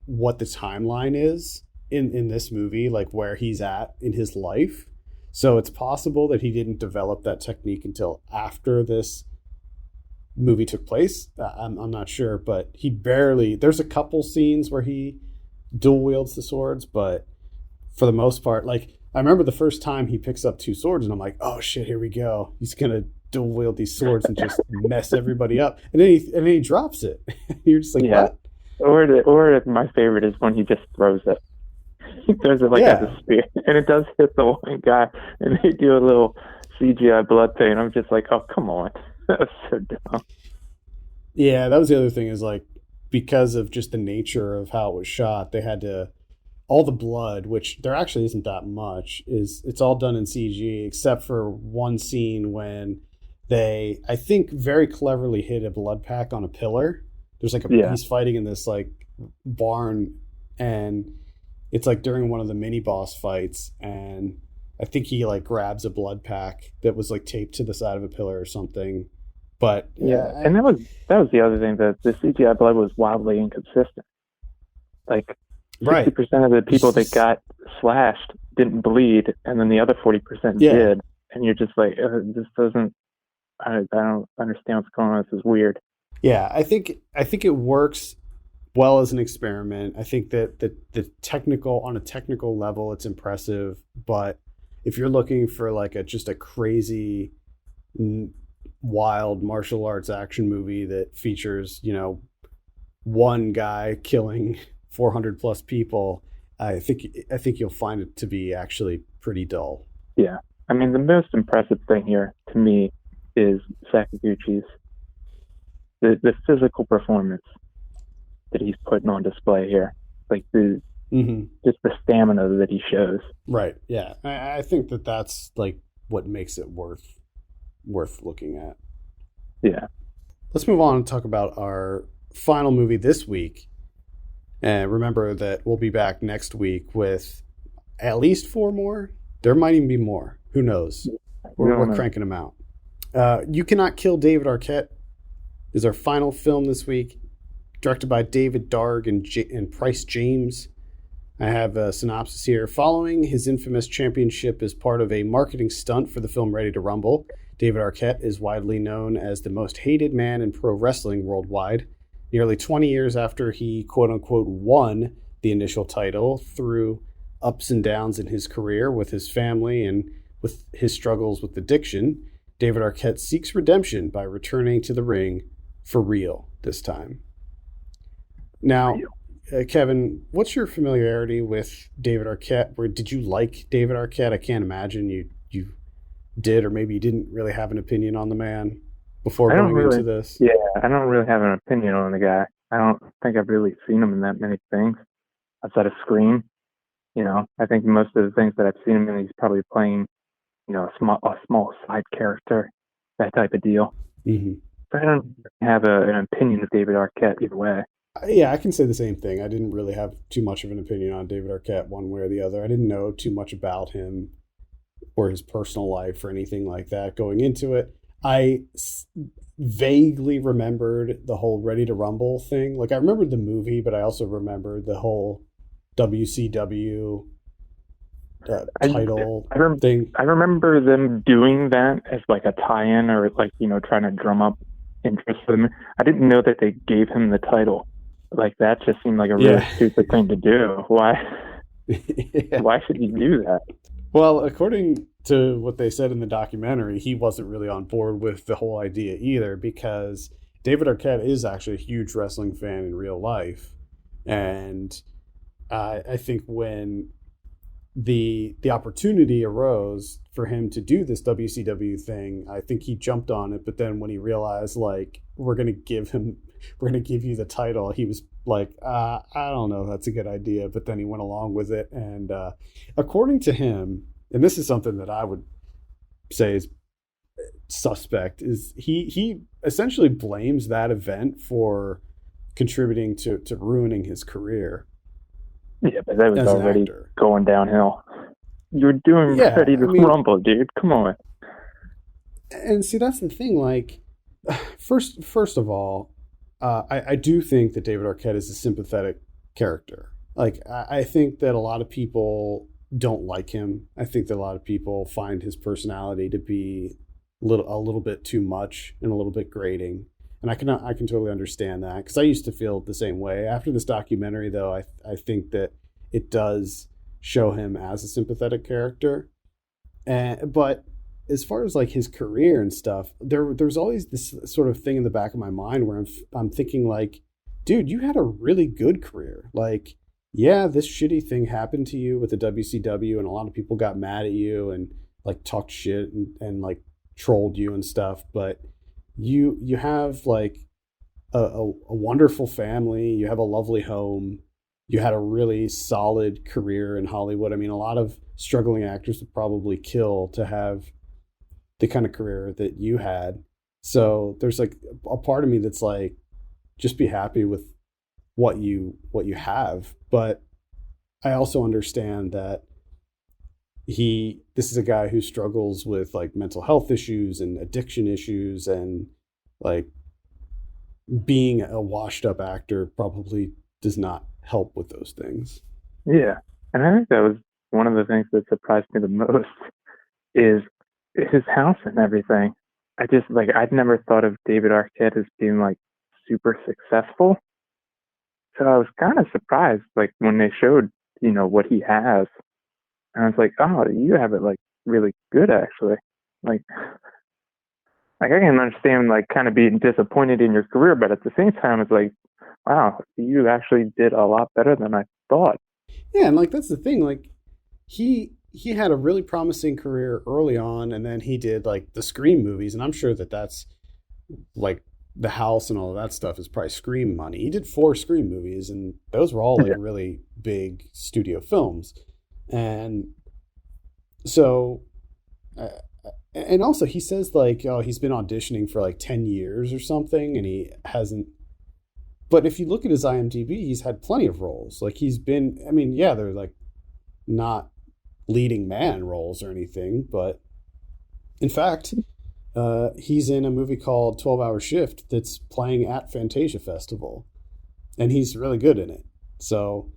what the timeline is in this movie, like where he's at in his life. So it's possible that he didn't develop that technique until after this movie took place. I'm not sure, but he barely. There's a couple scenes where he dual wields the swords, but for the most part, like I remember the first time he picks up two swords, and I'm like, oh shit, here we go. He's gonna dual wield these swords and just mess everybody up, and then he drops it. You're just like, Yeah. what? Or my favorite is when he just throws it. He throws it like as Yeah, a spear, and it does hit the one guy, and they do a little CGI blood paint. I'm just like, oh, come on. That's so dumb. yeah. That was the other thing is like because of just the nature of how it was shot, they had to all the blood, which there actually isn't that much, it's all done in CG except for one scene when they, I think, very cleverly hid a blood pack on a pillar. There's like Yeah. he's fighting in this like barn, and it's like during one of the mini boss fights, and I think he like grabs a blood pack that was like taped to the side of a pillar or something. But Yeah. And that was the other thing, that the CGI blood was wildly inconsistent. Like right. 60% of the people that got slashed didn't bleed, and then the other 40% Yeah. did. And you're just like, this doesn't. I don't understand what's going on. This is weird. Yeah, I think it works well as an experiment. I think that the technical on a technical level it's impressive, but if you're looking for like just a crazy wild martial arts action movie that features, one guy killing 400 plus people, I think you'll find it to be actually pretty dull. Yeah. I mean, the most impressive thing here to me is Sakaguchi's the physical performance that he's putting on display here. Like Mm-hmm. just the stamina that he shows. Right. Yeah. I think that that's like what makes it worth looking at. Yeah. Let's move on and talk about our final movie this week. And remember that we'll be back next week with at least 4 more. There might even be more. Who knows? We're cranking them out. You Cannot Kill David Arquette is our final film this week, directed by David Darg and Price James. I have a synopsis here. Following his infamous championship as part of a marketing stunt for the film Ready to Rumble, David Arquette is widely known as the most hated man in pro wrestling worldwide. Nearly 20 years after he quote unquote won the initial title, through ups and downs in his career with his family and with his struggles with addiction, David Arquette seeks redemption by returning to the ring for real this time. Now, Kevin, what's your familiarity with David Arquette? Did you like David Arquette? I can't imagine you did, or maybe you didn't really have an opinion on the man before going into this. Yeah, I don't really have an opinion on the guy. I don't think I've really seen him in that many things outside of Scream. I think most of the things that I've seen him in, he's probably playing, a small side character, that type of deal. Mm-hmm. But I don't have an opinion of David Arquette either way. Yeah, I can say the same thing. I didn't really have too much of an opinion on David Arquette one way or the other. I didn't know too much about him or his personal life or anything like that going into it. I vaguely remembered the whole Ready to Rumble thing. Like, I remembered the movie, but I also remembered the whole WCW title thing. I remember them doing that as like a tie-in, or like, trying to drum up interest for them. I didn't know that they gave him the title. Like, that just seemed like a really stupid thing to do. Why? Yeah. Why should you do that? Well, according to what they said in the documentary, he wasn't really on board with the whole idea either, because David Arquette is actually a huge wrestling fan in real life. And I think when the opportunity arose for him to do this WCW thing, I think he jumped on it. But then when he realized, like, we're going to give you the title, he was like, I don't know if that's a good idea. But then he went along with it. And according to him, and this is something that I would say is suspect, is he essentially blames that event for contributing to ruining his career. Yeah, but that was already going downhill. You're doing Ready to Rumble, dude. Come on. And see, that's the thing. Like, first of all, I do think that David Arquette is a sympathetic character. Like, I think that a lot of people don't like him. I think that a lot of people find his personality to be a little bit too much and a little bit grating. And I can totally understand that, because I used to feel the same way. After this documentary, though, I think that it does show him as a sympathetic character. But as far as like his career and stuff, there's always this sort of thing in the back of my mind where I'm thinking, like, dude, you had a really good career. Like, yeah, this shitty thing happened to you with the WCW, and a lot of people got mad at you and like talked shit and like trolled you and stuff, but you have like a wonderful family, you have a lovely home, you had a really solid career in Hollywood. I mean, a lot of struggling actors would probably kill to have the kind of career that you had. So there's like a part of me that's like, just be happy with what you have. But I also understand that this is a guy who struggles with like mental health issues and addiction issues, and like being a washed up actor probably does not help with those things. Yeah. And I think that was one of the things that surprised me the most is his house and everything. I'd never thought of David Arquette as being like super successful. So I was kind of surprised, like, when they showed, what he has. And I was like, oh, you have it like really good, actually. Like I can understand like kind of being disappointed in your career, but at the same time, it's like, wow, you actually did a lot better than I thought. Yeah, and like that's the thing. Like he had a really promising career early on, and then he did like the Scream movies, and I'm sure that that's like the house and all of that stuff is probably Scream money. He did 4 Scream movies, and those were all like really big studio films. And so, and also he says like, oh, he's been auditioning for like 10 years or something, and he hasn't. But if you look at his IMDb, he's had plenty of roles. Like he's been, I mean, yeah, they're like not leading man roles or anything, but in fact, he's in a movie called 12-Hour Shift that's playing at Fantasia Festival, and he's really good in it. So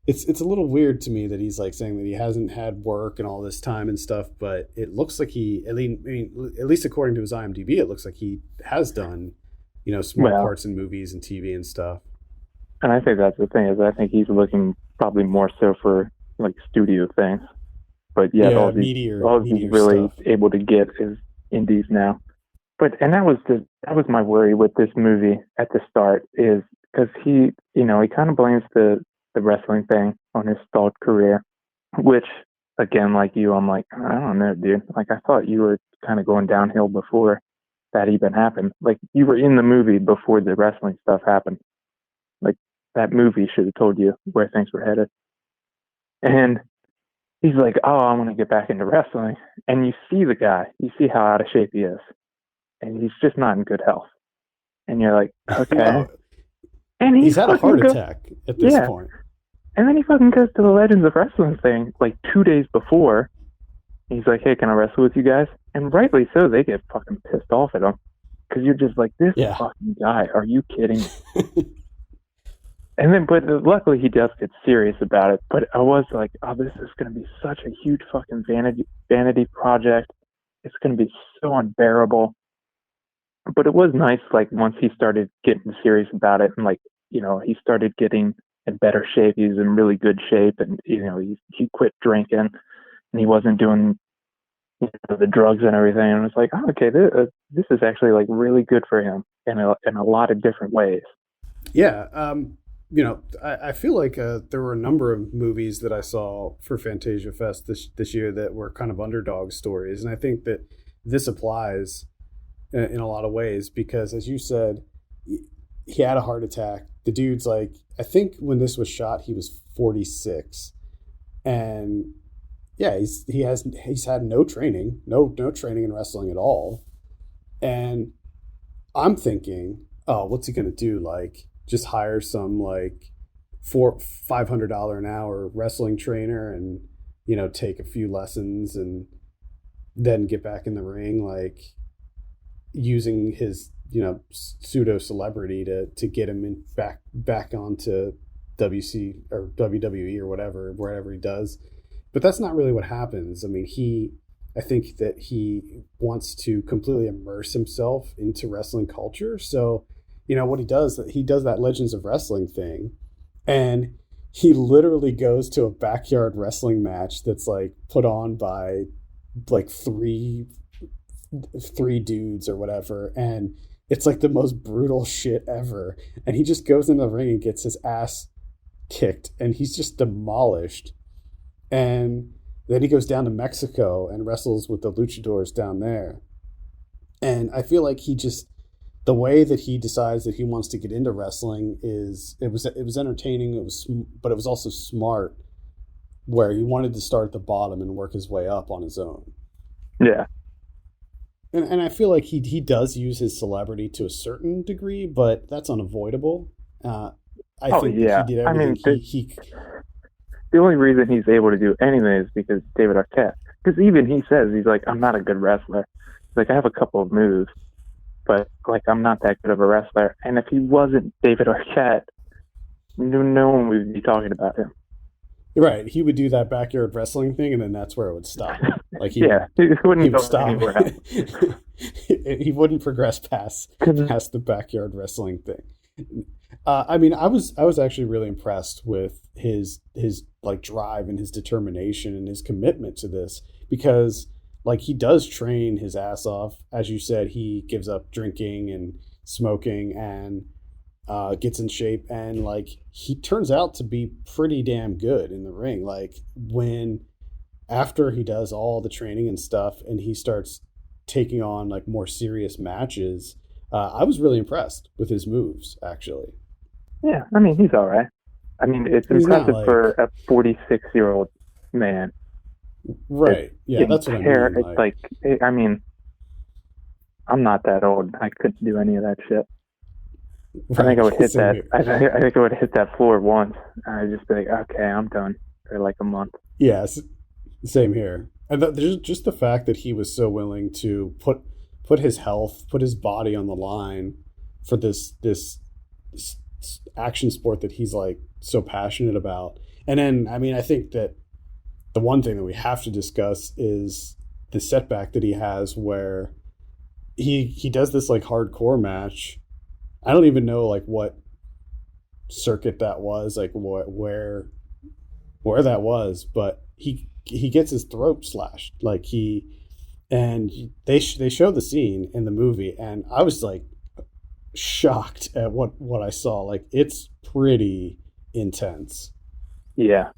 it's a little weird to me that he's like saying that he hasn't had work and all this time and stuff, but it looks like he, at least according to his IMDb, it looks like he has done, small parts in movies and TV and stuff. And I think that's the thing, is I think he's looking probably more so for like studio things. But yeah, all he's really stuff. Able to get is indies now. And that was my worry with this movie at the start, is because he kind of blames the wrestling thing on his stalled career, which again, like you, I'm like, I don't know, dude. Like, I thought you were kind of going downhill before that even happened. Like, you were in the movie before the wrestling stuff happened. Like, that movie should have told you where things were headed. And he's like, oh, I want to get back into wrestling. And you see the guy, you see how out of shape he is. And he's just not in good health. And you're like, okay. No. And he's had a heart attack at this point. And then he fucking goes to the Legends of Wrestling thing like 2 days before. He's like, hey, can I wrestle with you guys? And rightly so, they get fucking pissed off at him. Because you're just like, this fucking guy, are you kidding me? But luckily he does get serious about it. But I was like, oh, this is going to be such a huge fucking vanity project. It's going to be so unbearable. But it was nice, like, once he started getting serious about it, and, like, he started getting in better shape. He was in really good shape, and, he quit drinking, and he wasn't doing the drugs and everything. And it's like, oh, okay, this is actually, like, really good for him in a lot of different ways. Yeah. I feel like there were a number of movies that I saw for Fantasia Fest this year that were kind of underdog stories. And I think that this applies in a lot of ways, because, as you said, he had a heart attack. The dude's like, I think when this was shot, he was 46, and yeah, he's had no training in wrestling at all. And I'm thinking, oh, what's he gonna do? Like, just hire some like $500 an hour wrestling trainer and take a few lessons and then get back in the ring, like, using his pseudo celebrity to get him back onto WC or WWE or wherever he does. But that's not really what happens. I mean, I think that he wants to completely immerse himself into wrestling culture. So what he does that Legends of Wrestling thing, and he literally goes to a backyard wrestling match that's like put on by like three dudes or whatever, and it's like the most brutal shit ever. And he just goes into the ring and gets his ass kicked, and he's just demolished. And then he goes down to Mexico and wrestles with the luchadors down there. And I feel like the way that he decides that he wants to get into wrestling it was entertaining, but it was also smart, where he wanted to start at the bottom and work his way up on his own. Yeah. And I feel like he does use his celebrity to a certain degree, but that's unavoidable. I think he did everything. The only reason he's able to do anything is because David Arquette. Because even he says, he's like, I'm not a good wrestler. He's like, I have a couple of moves, but like, I'm not that good of a wrestler. And if he wasn't David Arquette, no one would be talking about him. Right, he would do that backyard wrestling thing, and then that's where it would stop. Like he wouldn't stop. He wouldn't progress past the backyard wrestling thing. I mean, I was actually really impressed with his like drive and his determination and his commitment to this, because like, he does train his ass off. As you said, he gives up drinking and smoking and gets in shape, and like, he turns out to be pretty damn good in the ring. Like, after he does all the training and stuff and he starts taking on like more serious matches, I was really impressed with his moves, actually. Yeah, I mean, he's all right. I mean, it's impressive for a 46-year-old man. Right. Yeah, that's what I mean. It's like, I mean, I'm not that old. I couldn't do any of that shit. Right. I think I would hit that. I think I would hit that floor once. I'd just be like, okay, I'm done for like a month. Yes, same here. And there's just the fact that he was so willing to put his health, put his body on the line for this action sport that he's like so passionate about. And then, I mean, I think that the one thing that we have to discuss is the setback that he has where he does this like hardcore match. I don't even know like what circuit that was, like where that was, but he gets his throat slashed. Like they show the scene in the movie, and I was like shocked at what I saw. Like it's pretty intense. Yeah.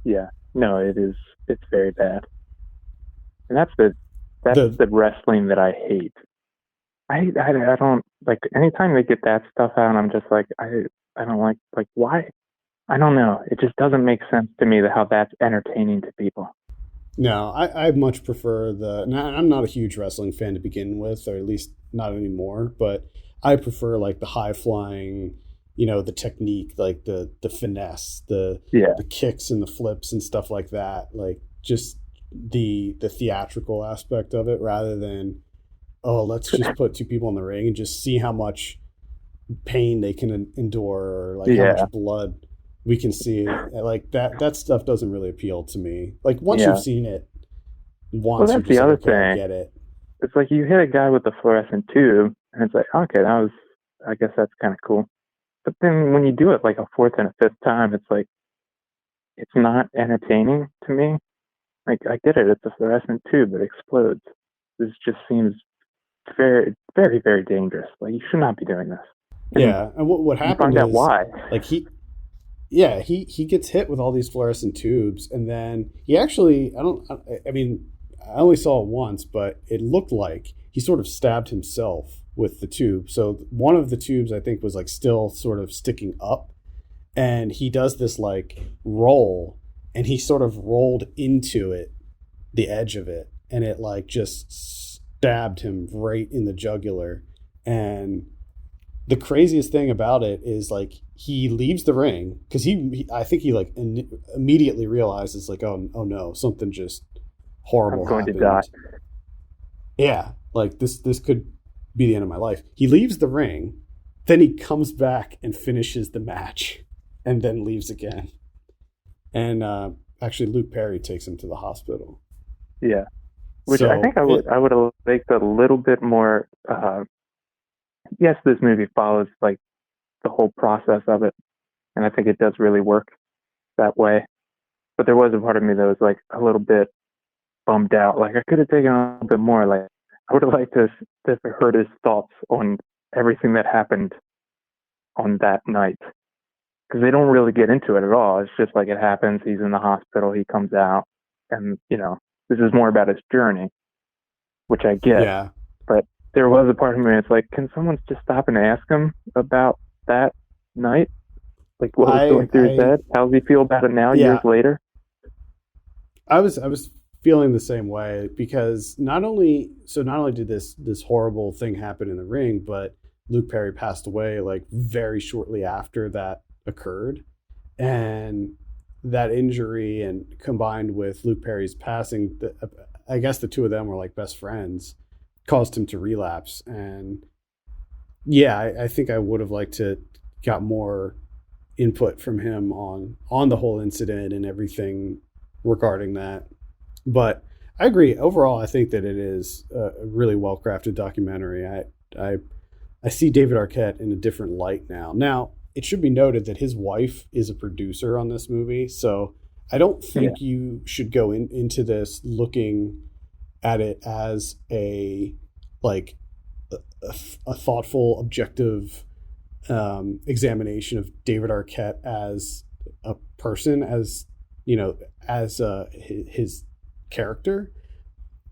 Yeah. No, it is. It's very bad. And that's the wrestling that I hate. I don't like anytime they get that stuff out. I'm just like I don't like why. I don't know. It just doesn't make sense to me how that's entertaining to people. No, I much prefer I'm not a huge wrestling fan to begin with, or at least not anymore, but I prefer like the high flying, the technique, like the finesse, the kicks and the flips and stuff like that. Like just the theatrical aspect of it rather than, oh, let's just put two people in the ring and just see how much pain they can endure, or like how much blood we can see. Like that stuff doesn't really appeal to me. Like once you've seen it once, well, that's the other thing. I get it. It's like you hit a guy with a fluorescent tube, and it's like, okay, I guess that's kind of cool. But then when you do it like a fourth and a fifth time, it's like, it's not entertaining to me. Like, I get it. It's a fluorescent tube that explodes. This just seems very, very, very dangerous. Like, you should not be doing this. And what happened find out why. Like, he gets hit with all these fluorescent tubes, and then he actually, I only saw it once, but it looked like he sort of stabbed himself with the tube. So one of the tubes, I think, was like still sort of sticking up, and he does this like roll, and he sort of rolled into it, the edge of it, and it like just stabbed him right in the jugular. And the craziest thing about it is like he leaves the ring because I think he like immediately realizes like, oh no, something just horrible I'm going happened. To die. Yeah, like this could be the end of my life. He leaves the ring, then he comes back and finishes the match, and then leaves again. And actually, Luke Perry takes him to the hospital. Yeah, which I think I would have liked a little bit more. Yes, this movie follows like the whole process of it, and I think it does really work that way. But there was a part of me that was like a little bit bummed out. Like I could have taken a little bit more. Like I would have liked to have heard his thoughts on everything that happened on that night, because they don't really get into it at all. It's just like it happens. He's in the hospital. He comes out, and this is more about his journey, which I get. Yeah. But there was a part of me that's like, can someone just stop and ask him about that night? Like what was going through his head? How does he feel about it now, years later? I was feeling the same way, because not only did this horrible thing happen in the ring, but Luke Perry passed away like very shortly after that occurred. And that injury, and combined with Luke Perry's passing, I guess the two of them were like best friends, caused him to relapse. And I think I would have liked to got more input from him on the whole incident and everything regarding that. But I agree. Overall, I think that it is a really well-crafted documentary. I see David Arquette in a different light now. Now, it should be noted that his wife is a producer on this movie, so I don't think you should go into this looking at it as a thoughtful, objective examination of David Arquette as a person, as his character.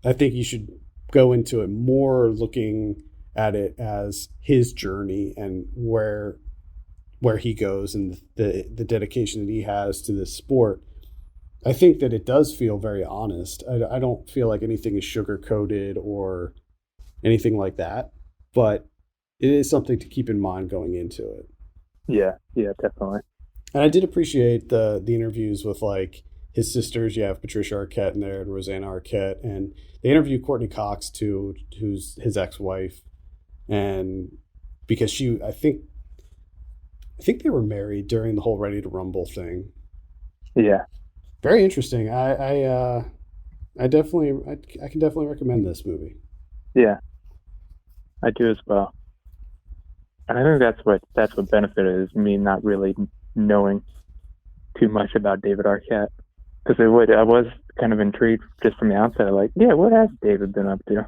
I think you should go into it more looking at it as his journey and where he goes, and the dedication that he has to this sport. I think that it does feel very honest. I don't feel like anything is sugar coated or anything like that, but it is something to keep in mind going into it. Yeah, definitely. And I did appreciate the interviews with like his sisters. You have Patricia Arquette in there and Rosanna Arquette, and they interviewed Courtney Cox too, who's his ex-wife, and because I think I think they were married during the whole Ready to Rumble thing. Yeah, Very interesting. I can definitely recommend this movie. yeah, I do as well. And I think that's what benefited is me not really knowing too much about David Arquette. Because I was kind of intrigued just from the outset, like, yeah, what has David been up to?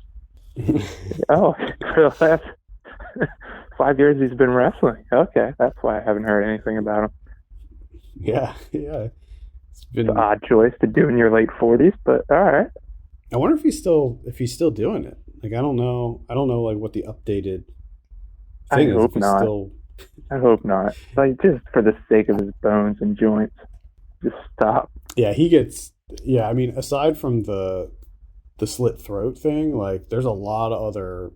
Oh, for the last 5 years he's been wrestling. Okay, that's why I haven't heard anything about him. Yeah, yeah. It's It's an been. odd choice to do in your late 40s, but all right. I wonder if he's still doing it. Like I don't know. I don't know like what the updated I thing is. If hope he's not. still. I hope not. Like, just for the sake of his bones and joints, just stop. Yeah, he gets. Yeah, I mean, aside from the slit throat thing, like there's a lot of other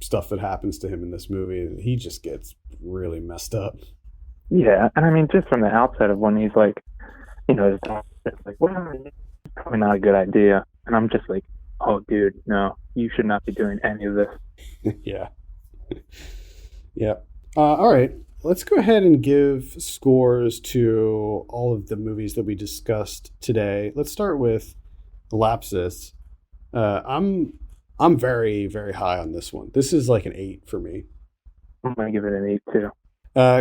stuff that happens to him in this movie. He just gets really messed up. Yeah, and I mean, just from the outset of when he's like, his doctor's like, well, it's probably not a good idea. And I'm just like, oh, dude, no, you should not be doing any of this. Yeah. Yeah. All right. Let's go ahead and give scores to all of the movies that we discussed today. Let's start with Lapsis. I'm very very high on this one. This is like an 8 for me. I'm going to give it an 8, too.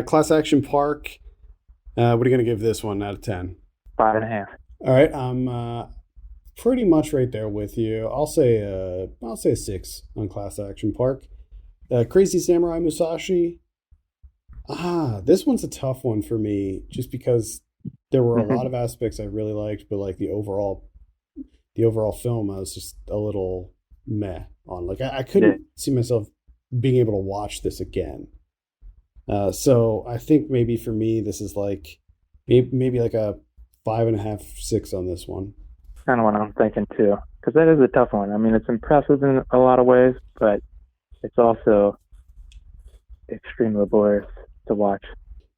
Class Action Park. What are you gonna give this one out of 10? 5.5. All right, I'm pretty much right there with you. I'll say a 6 on Class Action Park. Crazy Samurai Musashi. This one's a tough one for me, just because there were a lot of aspects I really liked, but like the overall film, I was just a little meh on. Like I couldn't see myself being able to watch this again. So I think maybe for me, this is like maybe like a 5.5, 6 on this one. Kind of what I'm thinking, too. Because that is a tough one. I mean, it's impressive in a lot of ways, but it's also extremely laborious to watch.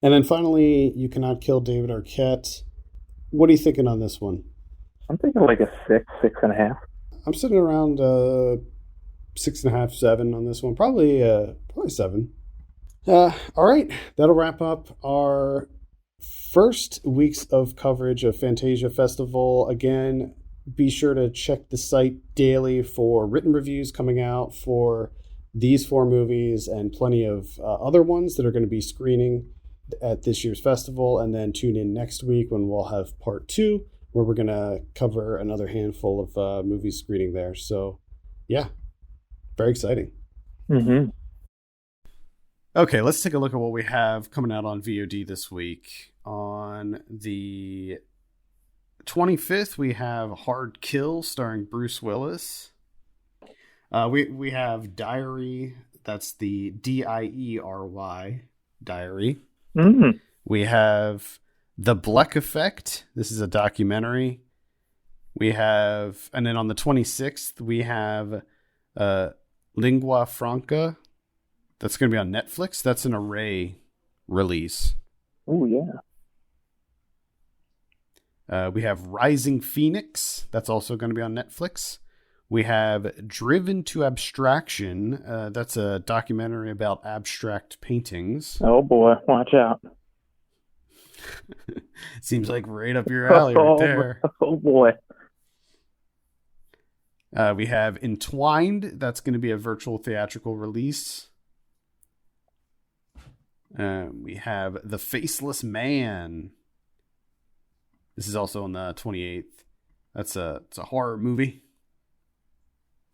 And then finally, You Cannot Kill David Arquette. What are you thinking on this one? I'm thinking like a 6, 6.5. I'm sitting around 6.5, 7 on this one. Probably 7. All right, that'll wrap up our first weeks of coverage of Fantasia Festival. Again, be sure to check the site daily for written reviews coming out for these 4 movies and plenty of other ones that are going to be screening at this year's festival. And then tune in next week when we'll have part 2, where we're going to cover another handful of movies screening there. So, yeah, very exciting. Mm-hmm. Okay, let's take a look at what we have coming out on VOD this week. On the 25th, we have Hard Kill starring Bruce Willis. We have Diary. That's the Diery, Diary. Mm-hmm. We have The Bleck Effect. This is a documentary. And then on the 26th, we have Lingua Franca. That's going to be on Netflix. That's an Array release. Oh, yeah. We have Rising Phoenix. That's also going to be on Netflix. We have Driven to Abstraction. That's a documentary about abstract paintings. Oh, boy. Watch out. Seems like right up your alley right there. Oh, boy. We have Entwined. That's going to be a virtual theatrical release. We have The Faceless Man. This is also on the 28th. It's a horror movie.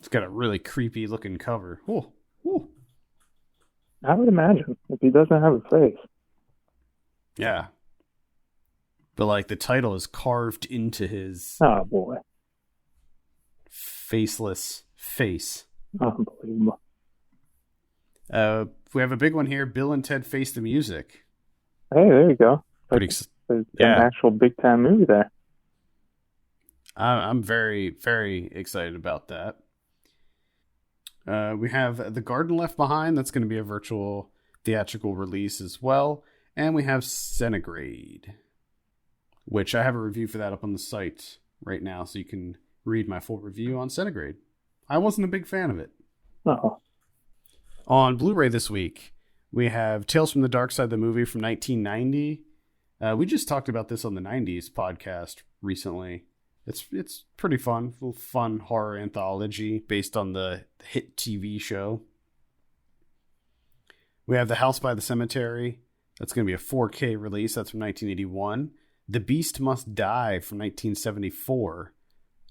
It's got a really creepy looking cover. Ooh. Ooh. I would imagine if he doesn't have a face. Yeah. But like the title is carved into his Oh, boy. faceless face. Unbelievable. We have a big one here. Bill and Ted Face the Music. Hey, there you go. There's an actual big time movie there. I'm very, very excited about that. We have The Garden Left Behind. That's going to be a virtual theatrical release as well. And we have Centigrade, which I have a review for that up on the site right now, so you can read my full review on Centigrade. I wasn't a big fan of it. Oh. On Blu-ray this week, We have Tales from the Dark Side, the movie from 1990. We just talked about this on the 90s podcast recently. It's pretty fun. A little fun horror anthology based on the hit TV show. We have The House by the Cemetery. That's going to be a 4K release. That's from 1981. The Beast Must Die from 1974.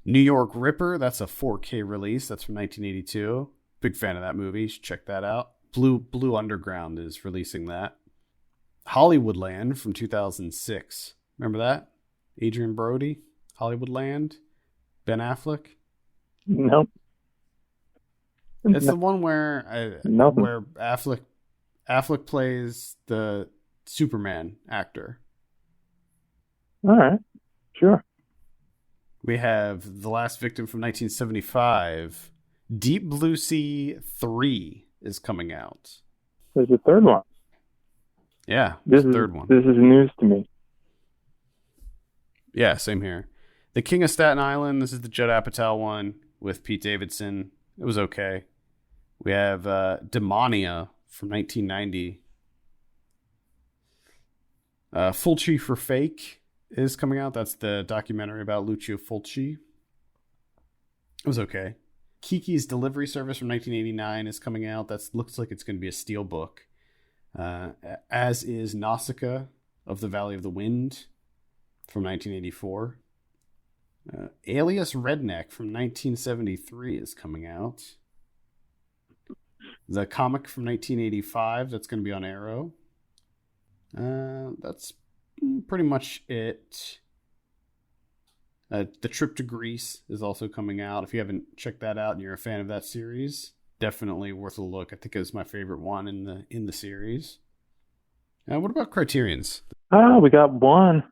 New York Ripper. That's a 4K release. That's from 1982. Big fan of that movie. You should check that out. Blue Underground is releasing that. Hollywoodland from 2006. Remember that? Adrian Brody. Hollywoodland. Ben Affleck. Nope. It's the one where Affleck plays the Superman actor. All right. Sure. We have The Last Victim from 1975. Deep Blue Sea 3 is coming out. There's a third one. Yeah, there's a third one. This is news to me. Yeah, same here. The King of Staten Island. This is the Judd Apatow one with Pete Davidson. It was okay. We have Demonia from 1990. Fulci for Fake is coming out. That's the documentary about Lucio Fulci. It was okay. Kiki's Delivery Service from 1989 is coming out. That looks like it's going to be a steelbook. As is Nausicaa of the Valley of the Wind from 1984. Alias Redneck from 1973 is coming out. The comic from 1985, that's going to be on Arrow. That's pretty much it. The Trip to Greece is also coming out. If you haven't checked that out and you're a fan of that series, definitely worth a look. I think it was my favorite one in the series. What about Criterion's? We got one,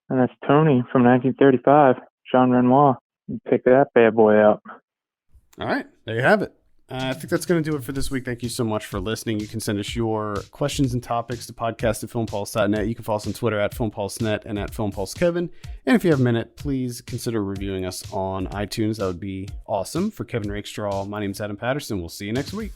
and that's Tony from 1935, Jean Renoir. Pick that bad boy out. All right, there you have it. I think that's going to do it for this week. Thank you so much for listening. You can send us your questions and topics to podcast@filmpulse.net. You can follow us on Twitter @filmpulsenet and @filmpulsekevin. And if you have a minute, please consider reviewing us on iTunes. That would be awesome. For Kevin Rakestraw, my name is Adam Patterson. We'll see you next week.